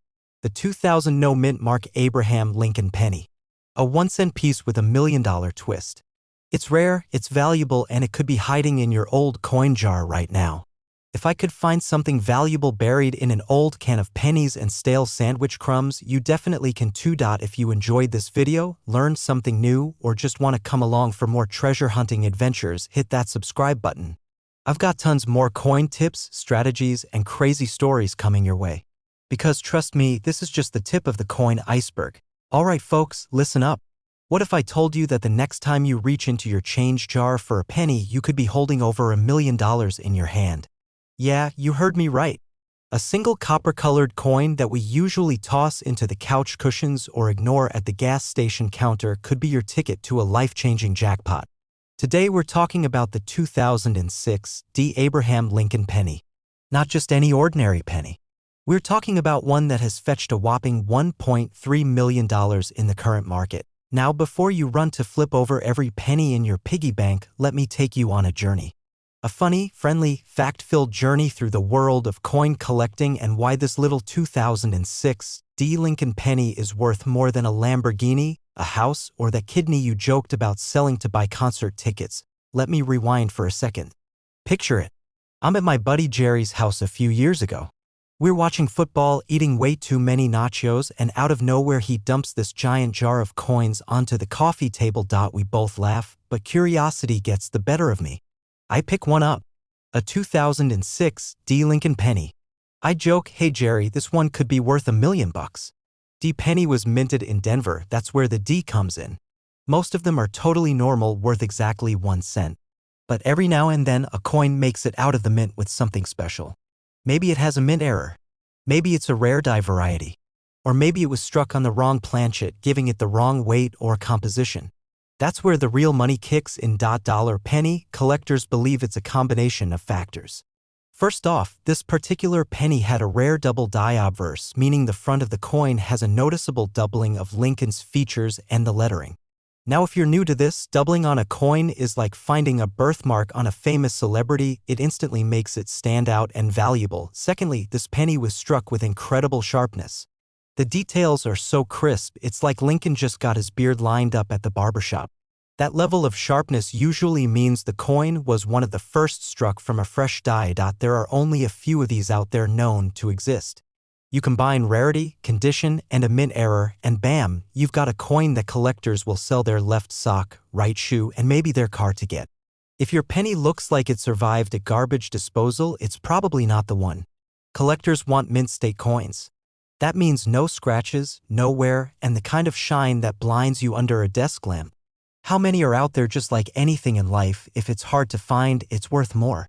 The 2000 no mint mark Abraham Lincoln penny. A 1-cent piece with $1 million twist. It's rare, it's valuable, and it could be hiding in your old coin jar right now. If I could find something valuable buried in an old can of pennies and stale sandwich crumbs, you definitely can too. If you enjoyed this video, learned something new, or just want to come along for more treasure hunting adventures, hit that subscribe button. I've got tons more coin tips, strategies, and crazy stories coming your way. Because trust me, this is just the tip of the coin iceberg. Alright folks, listen up. What if I told you that the next time you reach into your change jar for a penny, you could be holding over $1 million in your hand? Yeah, you heard me right. A single copper-colored coin that we usually toss into the couch cushions or ignore at the gas station counter could be your ticket to a life-changing jackpot. Today we're talking about the 2006 Abraham Lincoln penny. Not just any ordinary penny. We're talking about one that has fetched a whopping $1.3 million in the current market. Now, before you run to flip over every penny in your piggy bank, let me take you on a journey. A funny, friendly, fact-filled journey through the world of coin collecting and why this little 2006 Lincoln penny is worth more than a Lamborghini, a house, or that kidney you joked about selling to buy concert tickets. Let me rewind for a second. Picture it. I'm at my buddy Jerry's house a few years ago. We're watching football, eating way too many nachos, and out of nowhere he dumps this giant jar of coins onto the coffee table. We both laugh, but curiosity gets the better of me. I pick one up. A 2006 Lincoln penny. I joke, "Hey Jerry, this one could be worth $1 million. Penny was minted in Denver, that's where the D comes in. Most of them are totally normal, worth exactly 1 cent. But every now and then a coin makes it out of the mint with something special. Maybe it has a mint error. Maybe it's a rare die variety. Or maybe it was struck on the wrong planchet, giving it the wrong weight or composition. That's where the real money kicks in. Penny collectors believe it's a combination of factors. First off, this particular penny had a rare double die obverse, meaning the front of the coin has a noticeable doubling of Lincoln's features and the lettering. Now, if you're new to this, doubling on a coin is like finding a birthmark on a famous celebrity. It instantly makes it stand out and valuable. Secondly, this penny was struck with incredible sharpness. The details are so crisp, it's like Lincoln just got his beard lined up at the barbershop. That level of sharpness usually means the coin was one of the first struck from a fresh die. There are only a few of these out there known to exist. You combine rarity, condition, and a mint error, and bam, you've got a coin that collectors will sell their left sock, right shoe, and maybe their car to get. If your penny looks like it survived a garbage disposal, it's probably not the one. Collectors want mint state coins. That means no scratches, no wear, and the kind of shine that blinds you under a desk lamp. How many are out there? Just like anything in life, if it's hard to find, it's worth more.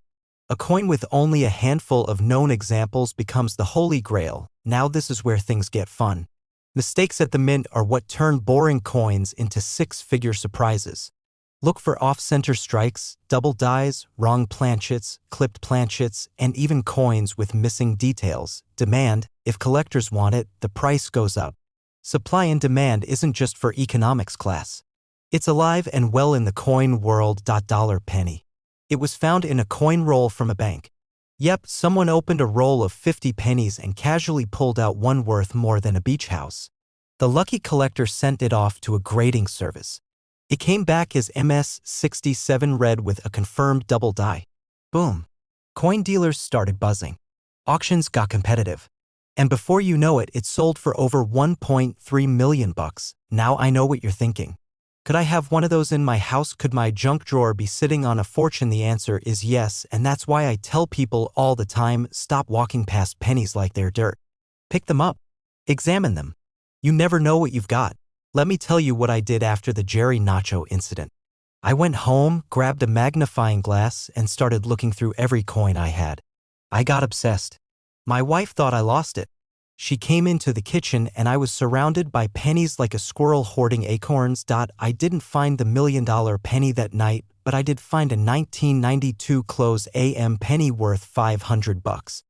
A coin with only a handful of known examples becomes the holy grail. Now this is where things get fun. Mistakes at the mint are what turn boring coins into six-figure surprises. Look for off-center strikes, double dies, wrong planchets, clipped planchets, and even coins with missing details. Demand: if collectors want it, the price goes up. Supply and demand isn't just for economics class. It's alive and well in the coin world. Penny. It was found in a coin roll from a bank. Yep, someone opened a roll of 50 pennies and casually pulled out one worth more than a beach house. The lucky collector sent it off to a grading service. It came back as MS-67 red with a confirmed double die. Boom. Coin dealers started buzzing. Auctions got competitive. And before you know it, it sold for over $1.3 million. Now I know what you're thinking. Could I have one of those in my house? Could my junk drawer be sitting on a fortune? The answer is yes, and that's why I tell people all the time, stop walking past pennies like they're dirt. Pick them up. Examine them. You never know what you've got. Let me tell you what I did after the Jerry Nacho incident. I went home, grabbed a magnifying glass, and started looking through every coin I had. I got obsessed. My wife thought I lost it. She came into the kitchen and I was surrounded by pennies like a squirrel hoarding acorns. I didn't find the $1 million penny that night, but I did find a 1992 close AM penny worth $500.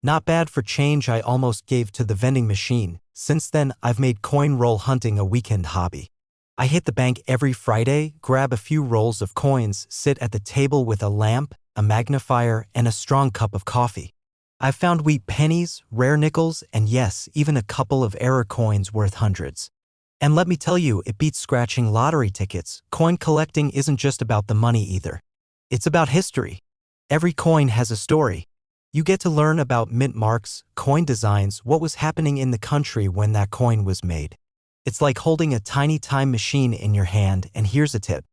Not bad for change. I almost gave to the vending machine. Since then, I've made coin roll hunting a weekend hobby. I hit the bank every Friday, grab a few rolls of coins, sit at the table with a lamp, a magnifier, and a strong cup of coffee. I've found wheat pennies, rare nickels, and yes, even a couple of error coins worth hundreds. And let me tell you, it beats scratching lottery tickets. Coin collecting isn't just about the money either. It's about history. Every coin has a story. You get to learn about mint marks, coin designs, what was happening in the country when that coin was made. It's like holding a tiny time machine in your hand, and here's a tip.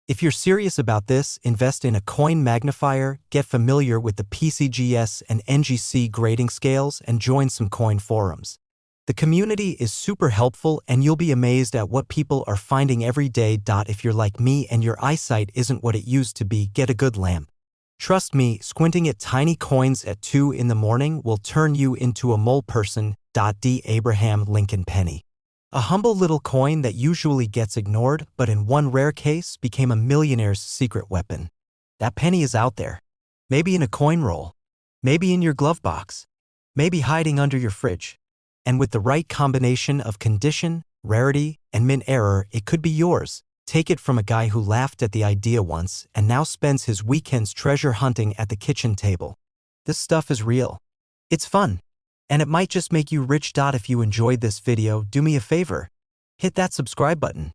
If you're serious about this, invest in a coin magnifier, get familiar with the PCGS and NGC grading scales, and join some coin forums. The community is super helpful and you'll be amazed at what people are finding every day. If you're like me and your eyesight isn't what it used to be, get a good lamp. Trust me, squinting at tiny coins at 2 in the morning will turn you into a mole person. Abraham Lincoln penny. A humble little coin that usually gets ignored, but in one rare case became a millionaire's secret weapon. That penny is out there. Maybe in a coin roll. Maybe in your glove box. maybe hiding under your fridge. And with the right combination of condition, rarity, and mint error, it could be yours. Take it from a guy who laughed at the idea once and now spends his weekends treasure hunting at the kitchen table. This stuff is real. It's fun. And it might just make you rich. If you enjoyed this video, do me a favor. Hit that subscribe button.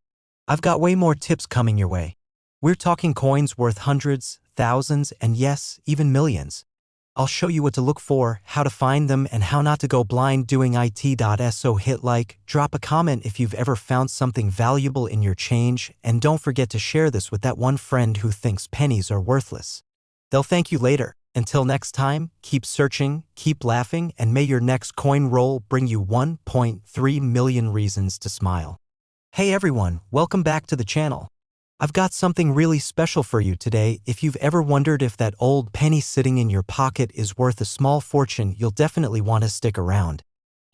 I've got way more tips coming your way. We're talking coins worth hundreds, thousands, and yes, even millions. I'll show you what to look for, how to find them, and how not to go blind doing it. So hit like, drop a comment if you've ever found something valuable in your change, and don't forget to share this with that one friend who thinks pennies are worthless. They'll thank you later. Until next time, keep searching, keep laughing, and may your next coin roll bring you 1.3 million reasons to smile. Hey everyone, welcome back to the channel. I've got something really special for you today. If you've ever wondered if that old penny sitting in your pocket is worth a small fortune, you'll definitely want to stick around.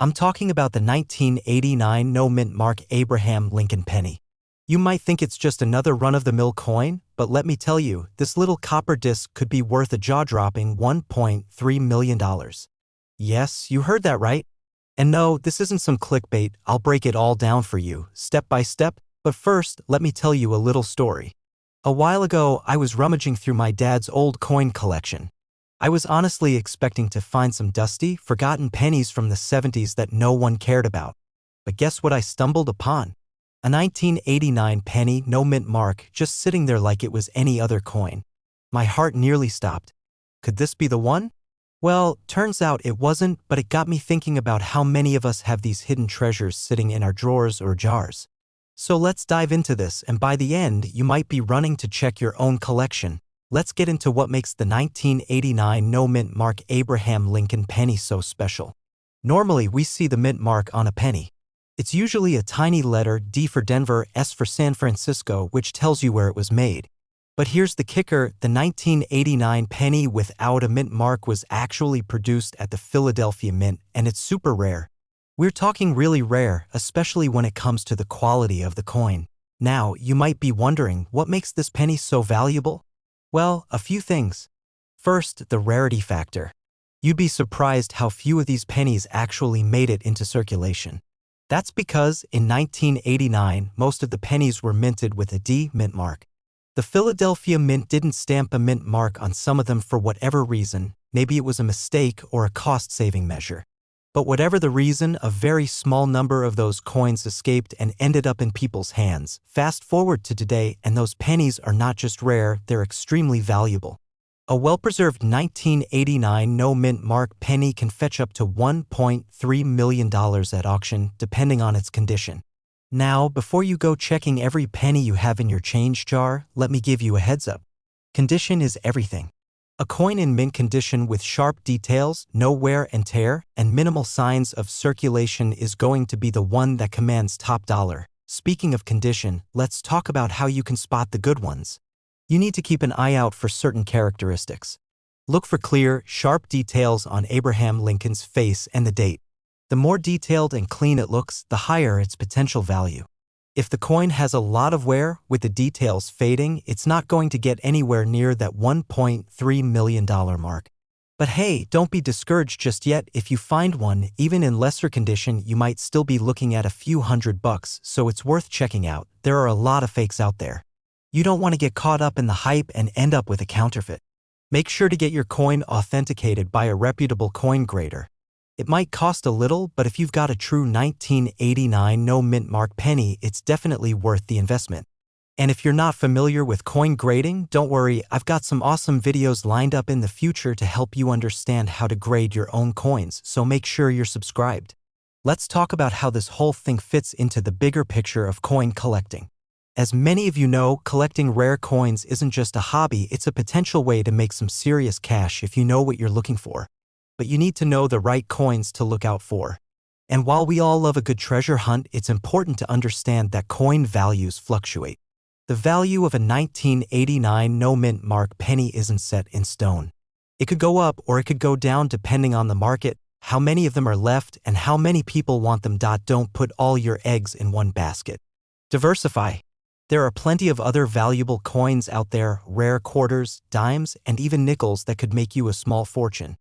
I'm talking about the 1989 no-mint mark Abraham Lincoln penny. You might think it's just another run-of-the-mill coin, but let me tell you, this little copper disc could be worth a jaw-dropping $1.3 million. Yes, you heard that right. And no, this isn't some clickbait. I'll break it all down for you, step by step. But first, let me tell you a little story. A while ago, I was rummaging through my dad's old coin collection. I was honestly expecting to find some dusty, forgotten pennies from the 70s that no one cared about. But guess what I stumbled upon? A 1989 penny, no mint mark, just sitting there like it was any other coin. My heart nearly stopped. Could this be the one? Well, turns out it wasn't, but it got me thinking about how many of us have these hidden treasures sitting in our drawers or jars. So let's dive into this, and by the end, you might be running to check your own collection. Let's get into what makes the 1989 no mint mark Abraham Lincoln penny so special. Normally, we see the mint mark on a penny. It's usually a tiny letter, D for Denver, S for San Francisco, which tells you where it was made. But here's the kicker, the 1989 penny without a mint mark was actually produced at the Philadelphia Mint, and it's super rare. We're talking really rare, especially when it comes to the quality of the coin. Now, you might be wondering, what makes this penny so valuable? Well, a few things. First, the rarity factor. You'd be surprised how few of these pennies actually made it into circulation. That's because, in 1989, most of the pennies were minted with a D mint mark. The Philadelphia Mint didn't stamp a mint mark on some of them for whatever reason. Maybe it was a mistake or a cost-saving measure. But whatever the reason, a very small number of those coins escaped and ended up in people's hands. Fast forward to today, and those pennies are not just rare, they're extremely valuable. A well-preserved 1989 no-mint mark penny can fetch up to $1.3 million at auction, depending on its condition. Now, before you go checking every penny you have in your change jar, let me give you a heads up. Condition is everything. A coin in mint condition with sharp details, no wear and tear, and minimal signs of circulation is going to be the one that commands top dollar. Speaking of condition, let's talk about how you can spot the good ones. You need to keep an eye out for certain characteristics. Look for clear, sharp details on Abraham Lincoln's face and the date. The more detailed and clean it looks, the higher its potential value. If the coin has a lot of wear, with the details fading, it's not going to get anywhere near that $1.3 million mark. But hey, don't be discouraged just yet. If you find one, even in lesser condition, you might still be looking at a few $100, so it's worth checking out. There are a lot of fakes out there. You don't want to get caught up in the hype and end up with a counterfeit. Make sure to get your coin authenticated by a reputable coin grader. It might cost a little, but if you've got a true 1989 no mint mark penny, it's definitely worth the investment. And if you're not familiar with coin grading, don't worry, I've got some awesome videos lined up in the future to help you understand how to grade your own coins, so make sure you're subscribed. Let's talk about how this whole thing fits into the bigger picture of coin collecting. As many of you know, collecting rare coins isn't just a hobby, it's a potential way to make some serious cash if you know what you're looking for. But you need to know the right coins to look out for. And while we all love a good treasure hunt, it's important to understand that coin values fluctuate. The value of a 1989 no-mint mark penny isn't set in stone. It could go up or it could go down depending on the market, how many of them are left, and how many people want them. Don't put all your eggs in one basket. Diversify. There are plenty of other valuable coins out there, rare quarters, dimes, and even nickels that could make you a small fortune.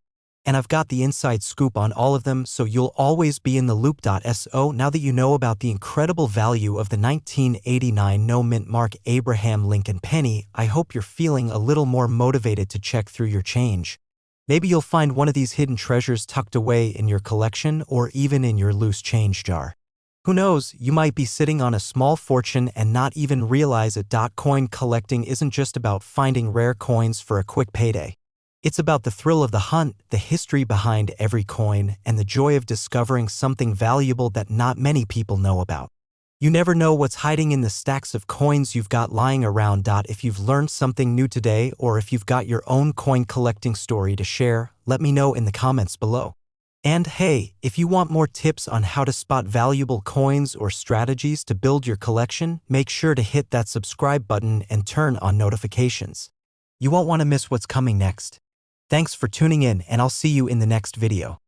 and I've got the inside scoop on all of them, so you'll always be in the loop. So now that you know about the incredible value of the 1989 no-mint mark Abraham Lincoln penny, I hope you're feeling a little more motivated to check through your change. Maybe you'll find one of these hidden treasures tucked away in your collection or even in your loose change jar. Who knows, you might be sitting on a small fortune and not even realize it. Coin collecting isn't just about finding rare coins for a quick payday. It's about the thrill of the hunt, the history behind every coin, and the joy of discovering something valuable that not many people know about. You never know what's hiding in the stacks of coins you've got lying around. If you've learned something new today, or if you've got your own coin collecting story to share, let me know in the comments below. And hey, if you want more tips on how to spot valuable coins or strategies to build your collection, make sure to hit that subscribe button and turn on notifications. You won't want to miss what's coming next. Thanks for tuning in, and I'll see you in the next video.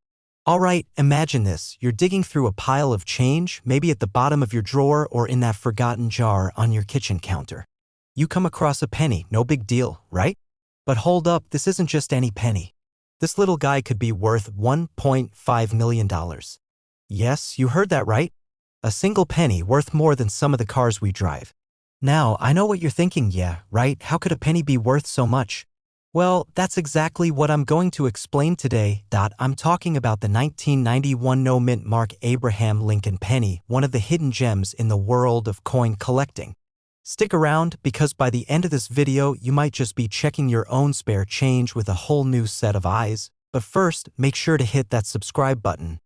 Alright, imagine this. You're digging through a pile of change, maybe at the bottom of your drawer or in that forgotten jar on your kitchen counter. You come across a penny, no big deal, right? But hold up, this isn't just any penny. This little guy could be worth $1.5 million. Yes, you heard that right. A single penny worth more than some of the cars we drive. Now, I know what you're thinking, yeah, right? How could a penny be worth so much? Well, that's exactly what I'm going to explain today. I'm talking about the 1991 no-mint mark Abraham Lincoln penny, one of the hidden gems in the world of coin collecting. Stick around, because by the end of this video, you might just be checking your own spare change with a whole new set of eyes. But first, make sure to hit that subscribe button.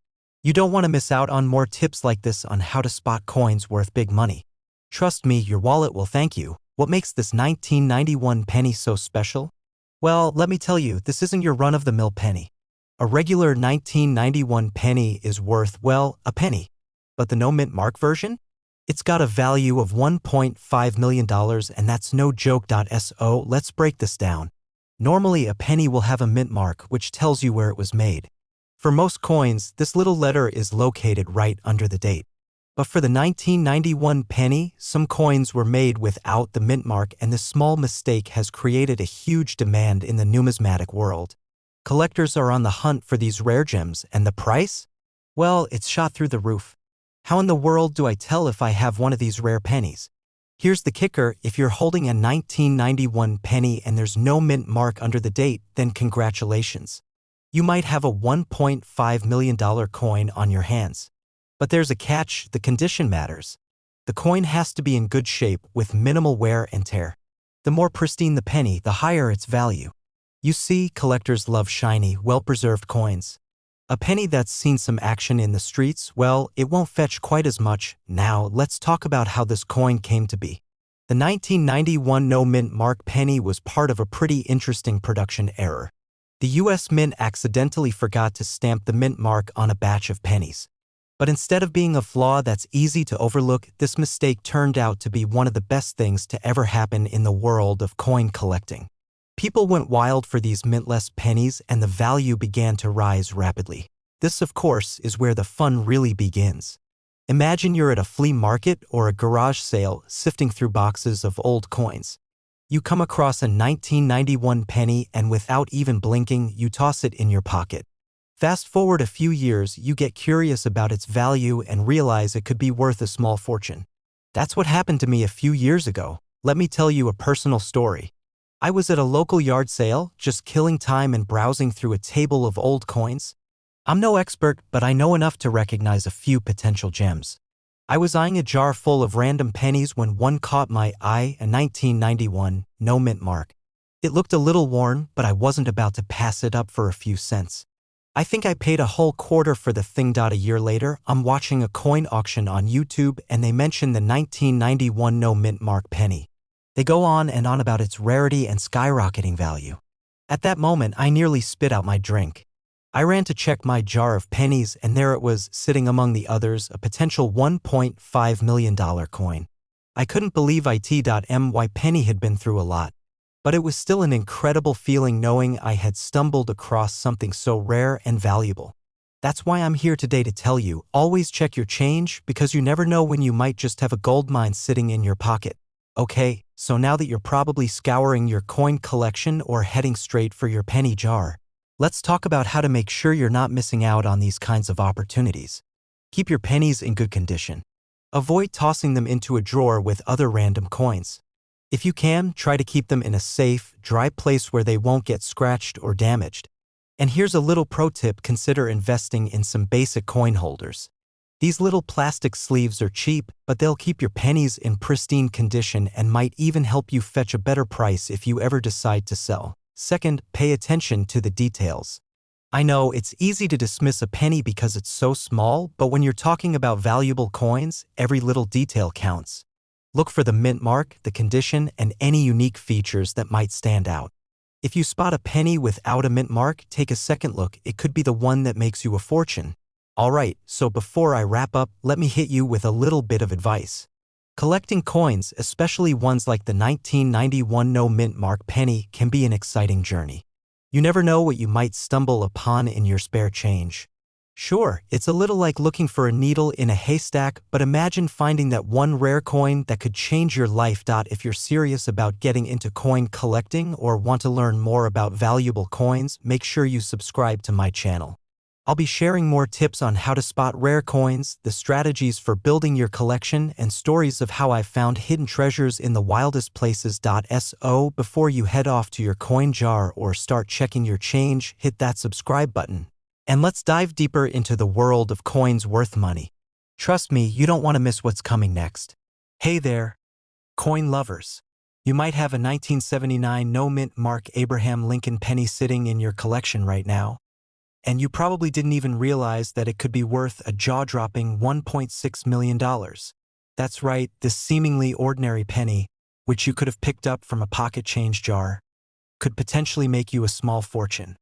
You don't want to miss out on more tips like this on how to spot coins worth big money. Trust me, your wallet will thank you. What makes this 1991 penny so special? Well, let me tell you, this isn't your run-of-the-mill penny. A regular 1991 penny is worth, well, a penny. But the no-mint mark version? It's got a value of $1.5 million, and that's no joke. So let's break this down. Normally, a penny will have a mint mark, which tells you where it was made. For most coins, this little letter is located right under the date. But for the 1991 penny, some coins were made without the mint mark, and this small mistake has created a huge demand in the numismatic world. Collectors are on the hunt for these rare gems, and the price? Well, it's shot through the roof. How in the world do I tell if I have one of these rare pennies? Here's the kicker: if you're holding a 1991 penny and there's no mint mark under the date, then congratulations. You might have a $1.5 million coin on your hands. But there's a catch: the condition matters. The coin has to be in good shape with minimal wear and tear. The more pristine the penny, the higher its value. You see, collectors love shiny, well-preserved coins. A penny that's seen some action in the streets, well, it won't fetch quite as much. Now, let's talk about how this coin came to be. The 1991 no-mint mark penny was part of a pretty interesting production error. The US Mint accidentally forgot to stamp the mint mark on a batch of pennies. But instead of being a flaw that's easy to overlook, this mistake turned out to be one of the best things to ever happen in the world of coin collecting. People went wild for these mintless pennies, and the value began to rise rapidly. This, of course, is where the fun really begins. Imagine you're at a flea market or a garage sale, sifting through boxes of old coins. You come across a 1991 penny, and without even blinking, you toss it in your pocket. Fast forward a few years, you get curious about its value and realize it could be worth a small fortune. That's what happened to me a few years ago. Let me tell you a personal story. I was at a local yard sale, just killing time and browsing through a table of old coins. I'm no expert, but I know enough to recognize a few potential gems. I was eyeing a jar full of random pennies when one caught my eye, a 1991 no mint mark. It looked a little worn, but I wasn't about to pass it up for a few cents. I think I paid a whole quarter for the thing. A year later, I'm watching a coin auction on YouTube, and they mention the 1991 no mint mark penny. They go on and on about its rarity and skyrocketing value. At that moment, I nearly spit out my drink. I ran to check my jar of pennies, and there it was, sitting among the others, a potential $1.5 million coin. I couldn't believe my penny had been through a lot. But it was still an incredible feeling knowing I had stumbled across something so rare and valuable. That's why I'm here today to tell you, always check your change, because you never know when you might just have a gold mine sitting in your pocket. Okay, so now that you're probably scouring your coin collection or heading straight for your penny jar, Let's talk about how to make sure you're not missing out on these kinds of opportunities. Keep your pennies in good condition. Avoid tossing them into a drawer with other random coins. If you can, try to keep them in a safe, dry place where they won't get scratched or damaged. And here's a little pro tip: consider investing in some basic coin holders. These little plastic sleeves are cheap, but they'll keep your pennies in pristine condition and might even help you fetch a better price if you ever decide to sell. Second, pay attention to the details. I know it's easy to dismiss a penny because it's so small, but when you're talking about valuable coins, every little detail counts. Look for the mint mark, the condition, and any unique features that might stand out. If you spot a penny without a mint mark, take a second look. It could be the one that makes you a fortune. Alright, so before I wrap up, let me hit you with a little bit of advice. Collecting coins, especially ones like the 1991 no mint mark penny, can be an exciting journey. You never know what you might stumble upon in your spare change. Sure, it's a little like looking for a needle in a haystack, but imagine finding that one rare coin that could change your life. If you're serious about getting into coin collecting or want to learn more about valuable coins, make sure you subscribe to my channel. I'll be sharing more tips on how to spot rare coins, the strategies for building your collection, and stories of how I've found hidden treasures in the wildest places. So before you head off to your coin jar or start checking your change, hit that subscribe button. And let's dive deeper into the world of coins worth money. Trust me, you don't want to miss what's coming next. Hey there, coin lovers. You might have a 1979 no mint mark Abraham Lincoln penny sitting in your collection right now. And you probably didn't even realize that it could be worth a jaw-dropping $1.6 million. That's right, this seemingly ordinary penny, which you could have picked up from a pocket change jar, could potentially make you a small fortune.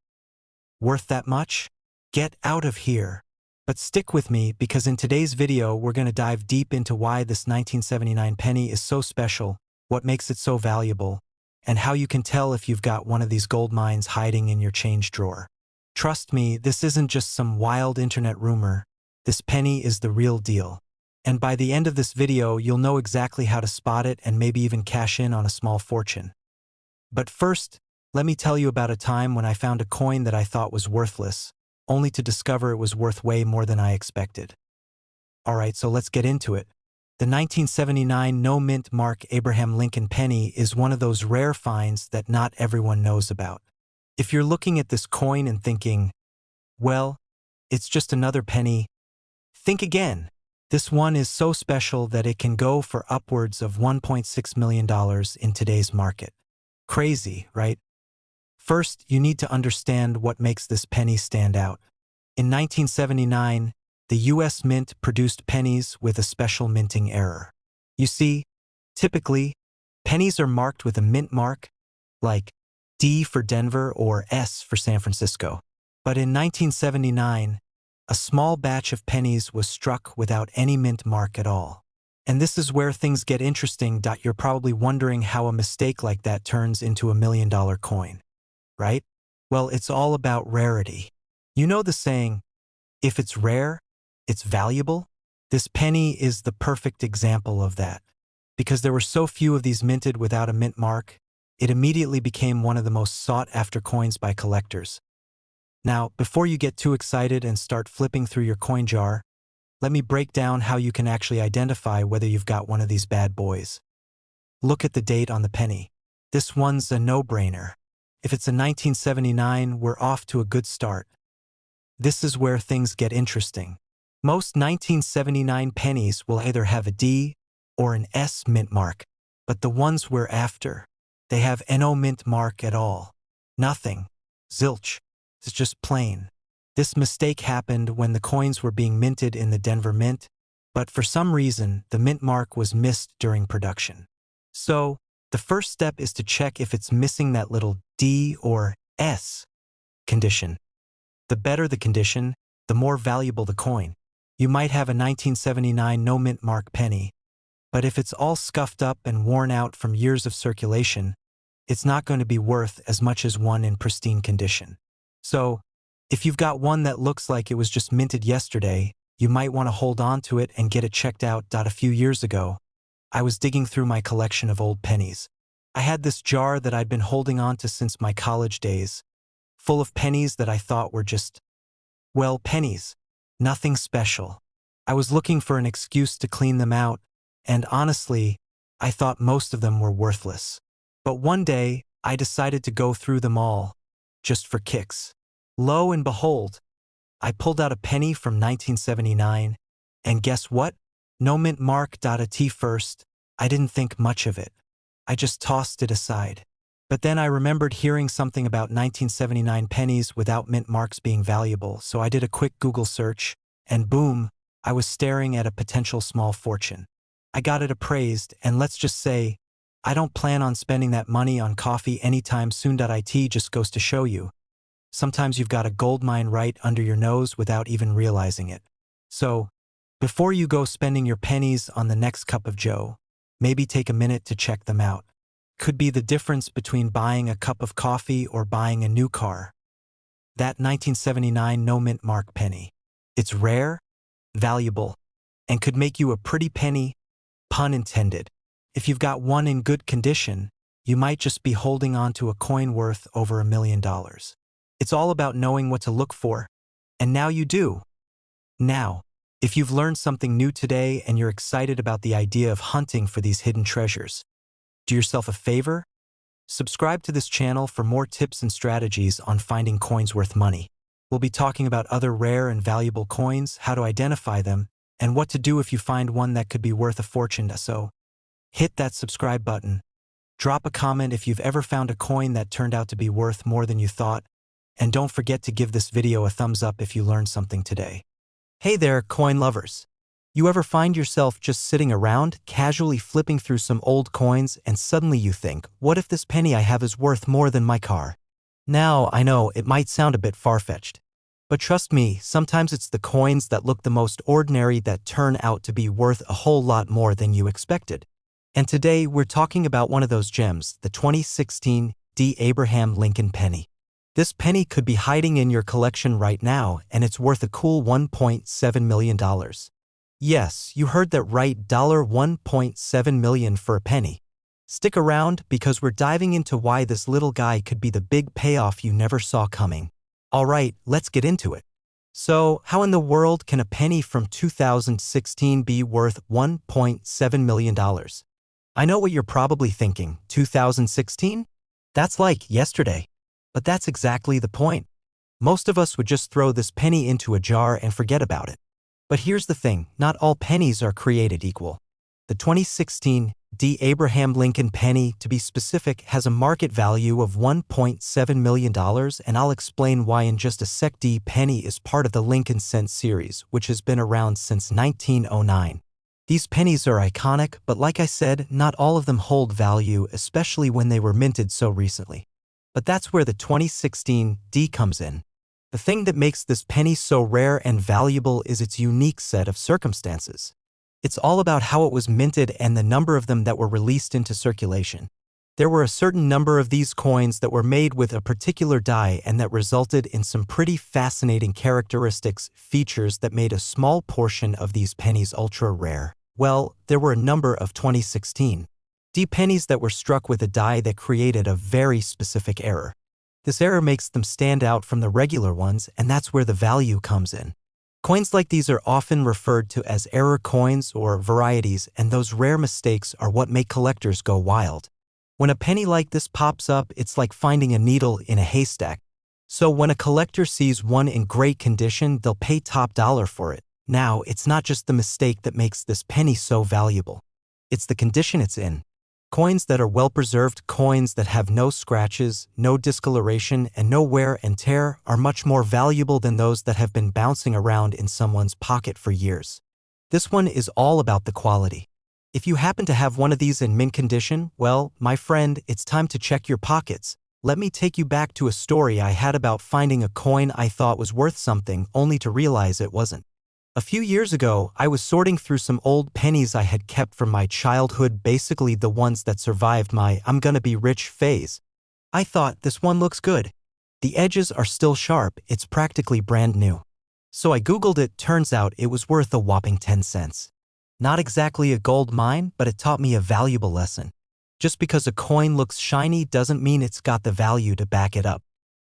Worth that much? Get out of here. But stick with me, because in today's video we're going to dive deep into why this 1979 penny is so special, what makes it so valuable, and how you can tell if you've got one of these gold mines hiding in your change drawer. Trust me, this isn't just some wild internet rumor. This penny is the real deal. And by the end of this video, you'll know exactly how to spot it and maybe even cash in on a small fortune. But first, let me tell you about a time when I found a coin that I thought was worthless, only to discover it was worth way more than I expected. Alright, so let's get into it. The 1979 no mint mark Abraham Lincoln penny is one of those rare finds that not everyone knows about. If you're looking at this coin and thinking, well, it's just another penny, think again. This one is so special that it can go for upwards of $1.6 million in today's market. Crazy, right? First, you need to understand what makes this penny stand out. In 1979, the U.S. Mint produced pennies with a special minting error. You see, typically, pennies are marked with a mint mark, like D for Denver or S for San Francisco. But in 1979, a small batch of pennies was struck without any mint mark at all. And this is where things get interesting. You're probably wondering how a mistake like that turns into $1 million coin, right? Well, it's all about rarity. You know the saying, if it's rare, it's valuable? This penny is the perfect example of that. Because there were so few of these minted without a mint mark, it immediately became one of the most sought-after coins by collectors. Now, before you get too excited and start flipping through your coin jar, let me break down how you can actually identify whether you've got one of these bad boys. Look at the date on the penny. This one's a no-brainer. If it's a 1979, we're off to a good start. This is where things get interesting. Most 1979 pennies will either have a D or an S mint mark, but the ones we're after, they have no mint mark at all. Nothing. Zilch. It's just plain. This mistake happened when the coins were being minted in the Denver Mint, but for some reason, the mint mark was missed during production. So, the first step is to check if it's missing that little D or S condition. The better the condition, the more valuable the coin. You might have a 1979 no mint mark penny, but if it's all scuffed up and worn out from years of circulation, it's not going to be worth as much as one in pristine condition. So, if you've got one that looks like it was just minted yesterday, you might want to hold on to it and get it checked out. A few years ago, I was digging through my collection of old pennies. I had this jar that I'd been holding on to since my college days, full of pennies that I thought were just, well, pennies. Nothing special. I was looking for an excuse to clean them out, and honestly, I thought most of them were worthless. But one day, I decided to go through them all, just for kicks. Lo and behold, I pulled out a penny from 1979, and guess what? No mint mark. At first, I didn't think much of it. I just tossed it aside. But then I remembered hearing something about 1979 pennies without mint marks being valuable, so I did a quick Google search, and boom, I was staring at a potential small fortune. I got it appraised, and let's just say, I don't plan on spending that money on coffee anytime soon. It just goes to show you. Sometimes you've got a gold mine right under your nose without even realizing it. So, before you go spending your pennies on the next cup of joe, maybe take a minute to check them out. Could be the difference between buying a cup of coffee or buying a new car. That 1979 no mint mark penny. It's rare, valuable, and could make you a pretty penny, pun intended. If you've got one in good condition, you might just be holding on to a coin worth over $1 million. It's all about knowing what to look for, and now you do. Now, if you've learned something new today and you're excited about the idea of hunting for these hidden treasures, do yourself a favor. Subscribe to this channel for more tips and strategies on finding coins worth money. We'll be talking about other rare and valuable coins, how to identify them, and what to do if you find one that could be worth a fortune. So, hit that subscribe button. Drop a comment if you've ever found a coin that turned out to be worth more than you thought, and don't forget to give this video a thumbs up if you learned something today. Hey there, coin lovers. You ever find yourself just sitting around, casually flipping through some old coins, and suddenly you think, what if this penny I have is worth more than my car? Now, I know it might sound a bit far-fetched, but trust me, sometimes it's the coins that look the most ordinary that turn out to be worth a whole lot more than you expected. And today, we're talking about one of those gems, the 2016 D. Abraham Lincoln penny. This penny could be hiding in your collection right now, and it's worth a cool $1.7 million. Yes, you heard that right, $1.7 million for a penny. Stick around because we're diving into why this little guy could be the big payoff you never saw coming. Alright, let's get into it. So, how in the world can a penny from 2016 be worth $1.7 million? I know what you're probably thinking, 2016? That's like yesterday. But that's exactly the point. Most of us would just throw this penny into a jar and forget about it. But here's the thing, not all pennies are created equal. The 2016 D. Abraham Lincoln penny, to be specific, has a market value of $1.7 million, and I'll explain why in just a sec. D penny is part of the Lincoln cent series, which has been around since 1909. These pennies are iconic, but like I said, not all of them hold value, especially when they were minted so recently. But that's where the 2016 D comes in. The thing that makes this penny so rare and valuable is its unique set of circumstances. It's all about how it was minted and the number of them that were released into circulation. There were a certain number of these coins that were made with a particular die and that resulted in some pretty fascinating features that made a small portion of these pennies ultra rare. Well, there were a number of 2016 D pennies that were struck with a die that created a very specific error. This error makes them stand out from the regular ones, and that's where the value comes in. Coins like these are often referred to as error coins or varieties, and those rare mistakes are what make collectors go wild. When a penny like this pops up, it's like finding a needle in a haystack. So when a collector sees one in great condition, they'll pay top dollar for it. Now, it's not just the mistake that makes this penny so valuable. It's the condition it's in. Coins that are well-preserved, coins that have no scratches, no discoloration, and no wear and tear are much more valuable than those that have been bouncing around in someone's pocket for years. This one is all about the quality. If you happen to have one of these in mint condition, well, my friend, it's time to check your pockets. Let me take you back to a story I had about finding a coin I thought was worth something, only to realize it wasn't. A few years ago, I was sorting through some old pennies I had kept from my childhood, basically the ones that survived my I'm gonna be rich phase. I thought, this one looks good. The edges are still sharp, it's practically brand new. So I Googled it, turns out it was worth a whopping 10 cents. Not exactly a gold mine, but it taught me a valuable lesson. Just because a coin looks shiny doesn't mean it's got the value to back it up.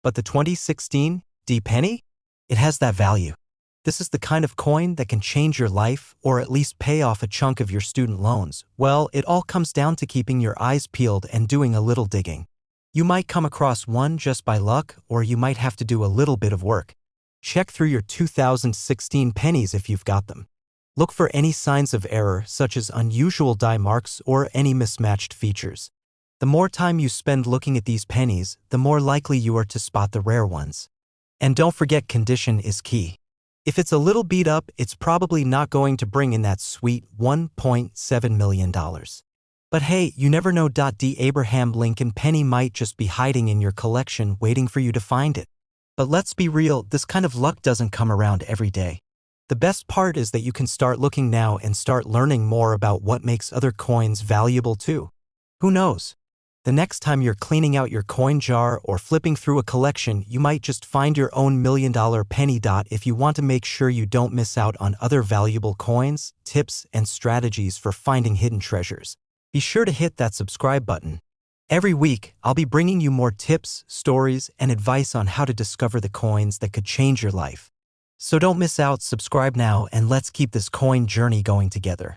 But the 2016 D penny? It has that value. This is the kind of coin that can change your life or at least pay off a chunk of your student loans. Well, it all comes down to keeping your eyes peeled and doing a little digging. You might come across one just by luck, or you might have to do a little bit of work. Check through your 2016 pennies if you've got them. Look for any signs of error, such as unusual die marks or any mismatched features. The more time you spend looking at these pennies, the more likely you are to spot the rare ones. And don't forget, condition is key. If it's a little beat up, it's probably not going to bring in that sweet $1.7 million. But hey, you never know. D. Abraham Lincoln penny might just be hiding in your collection waiting for you to find it. But let's be real, this kind of luck doesn't come around every day. The best part is that you can start looking now and start learning more about what makes other coins valuable too. Who knows? The next time you're cleaning out your coin jar or flipping through a collection, you might just find your own $1 million penny. If you want to make sure you don't miss out on other valuable coins, tips, and strategies for finding hidden treasures, be sure to hit that subscribe button. Every week, I'll be bringing you more tips, stories, and advice on how to discover the coins that could change your life. So don't miss out, subscribe now, and let's keep this coin journey going together.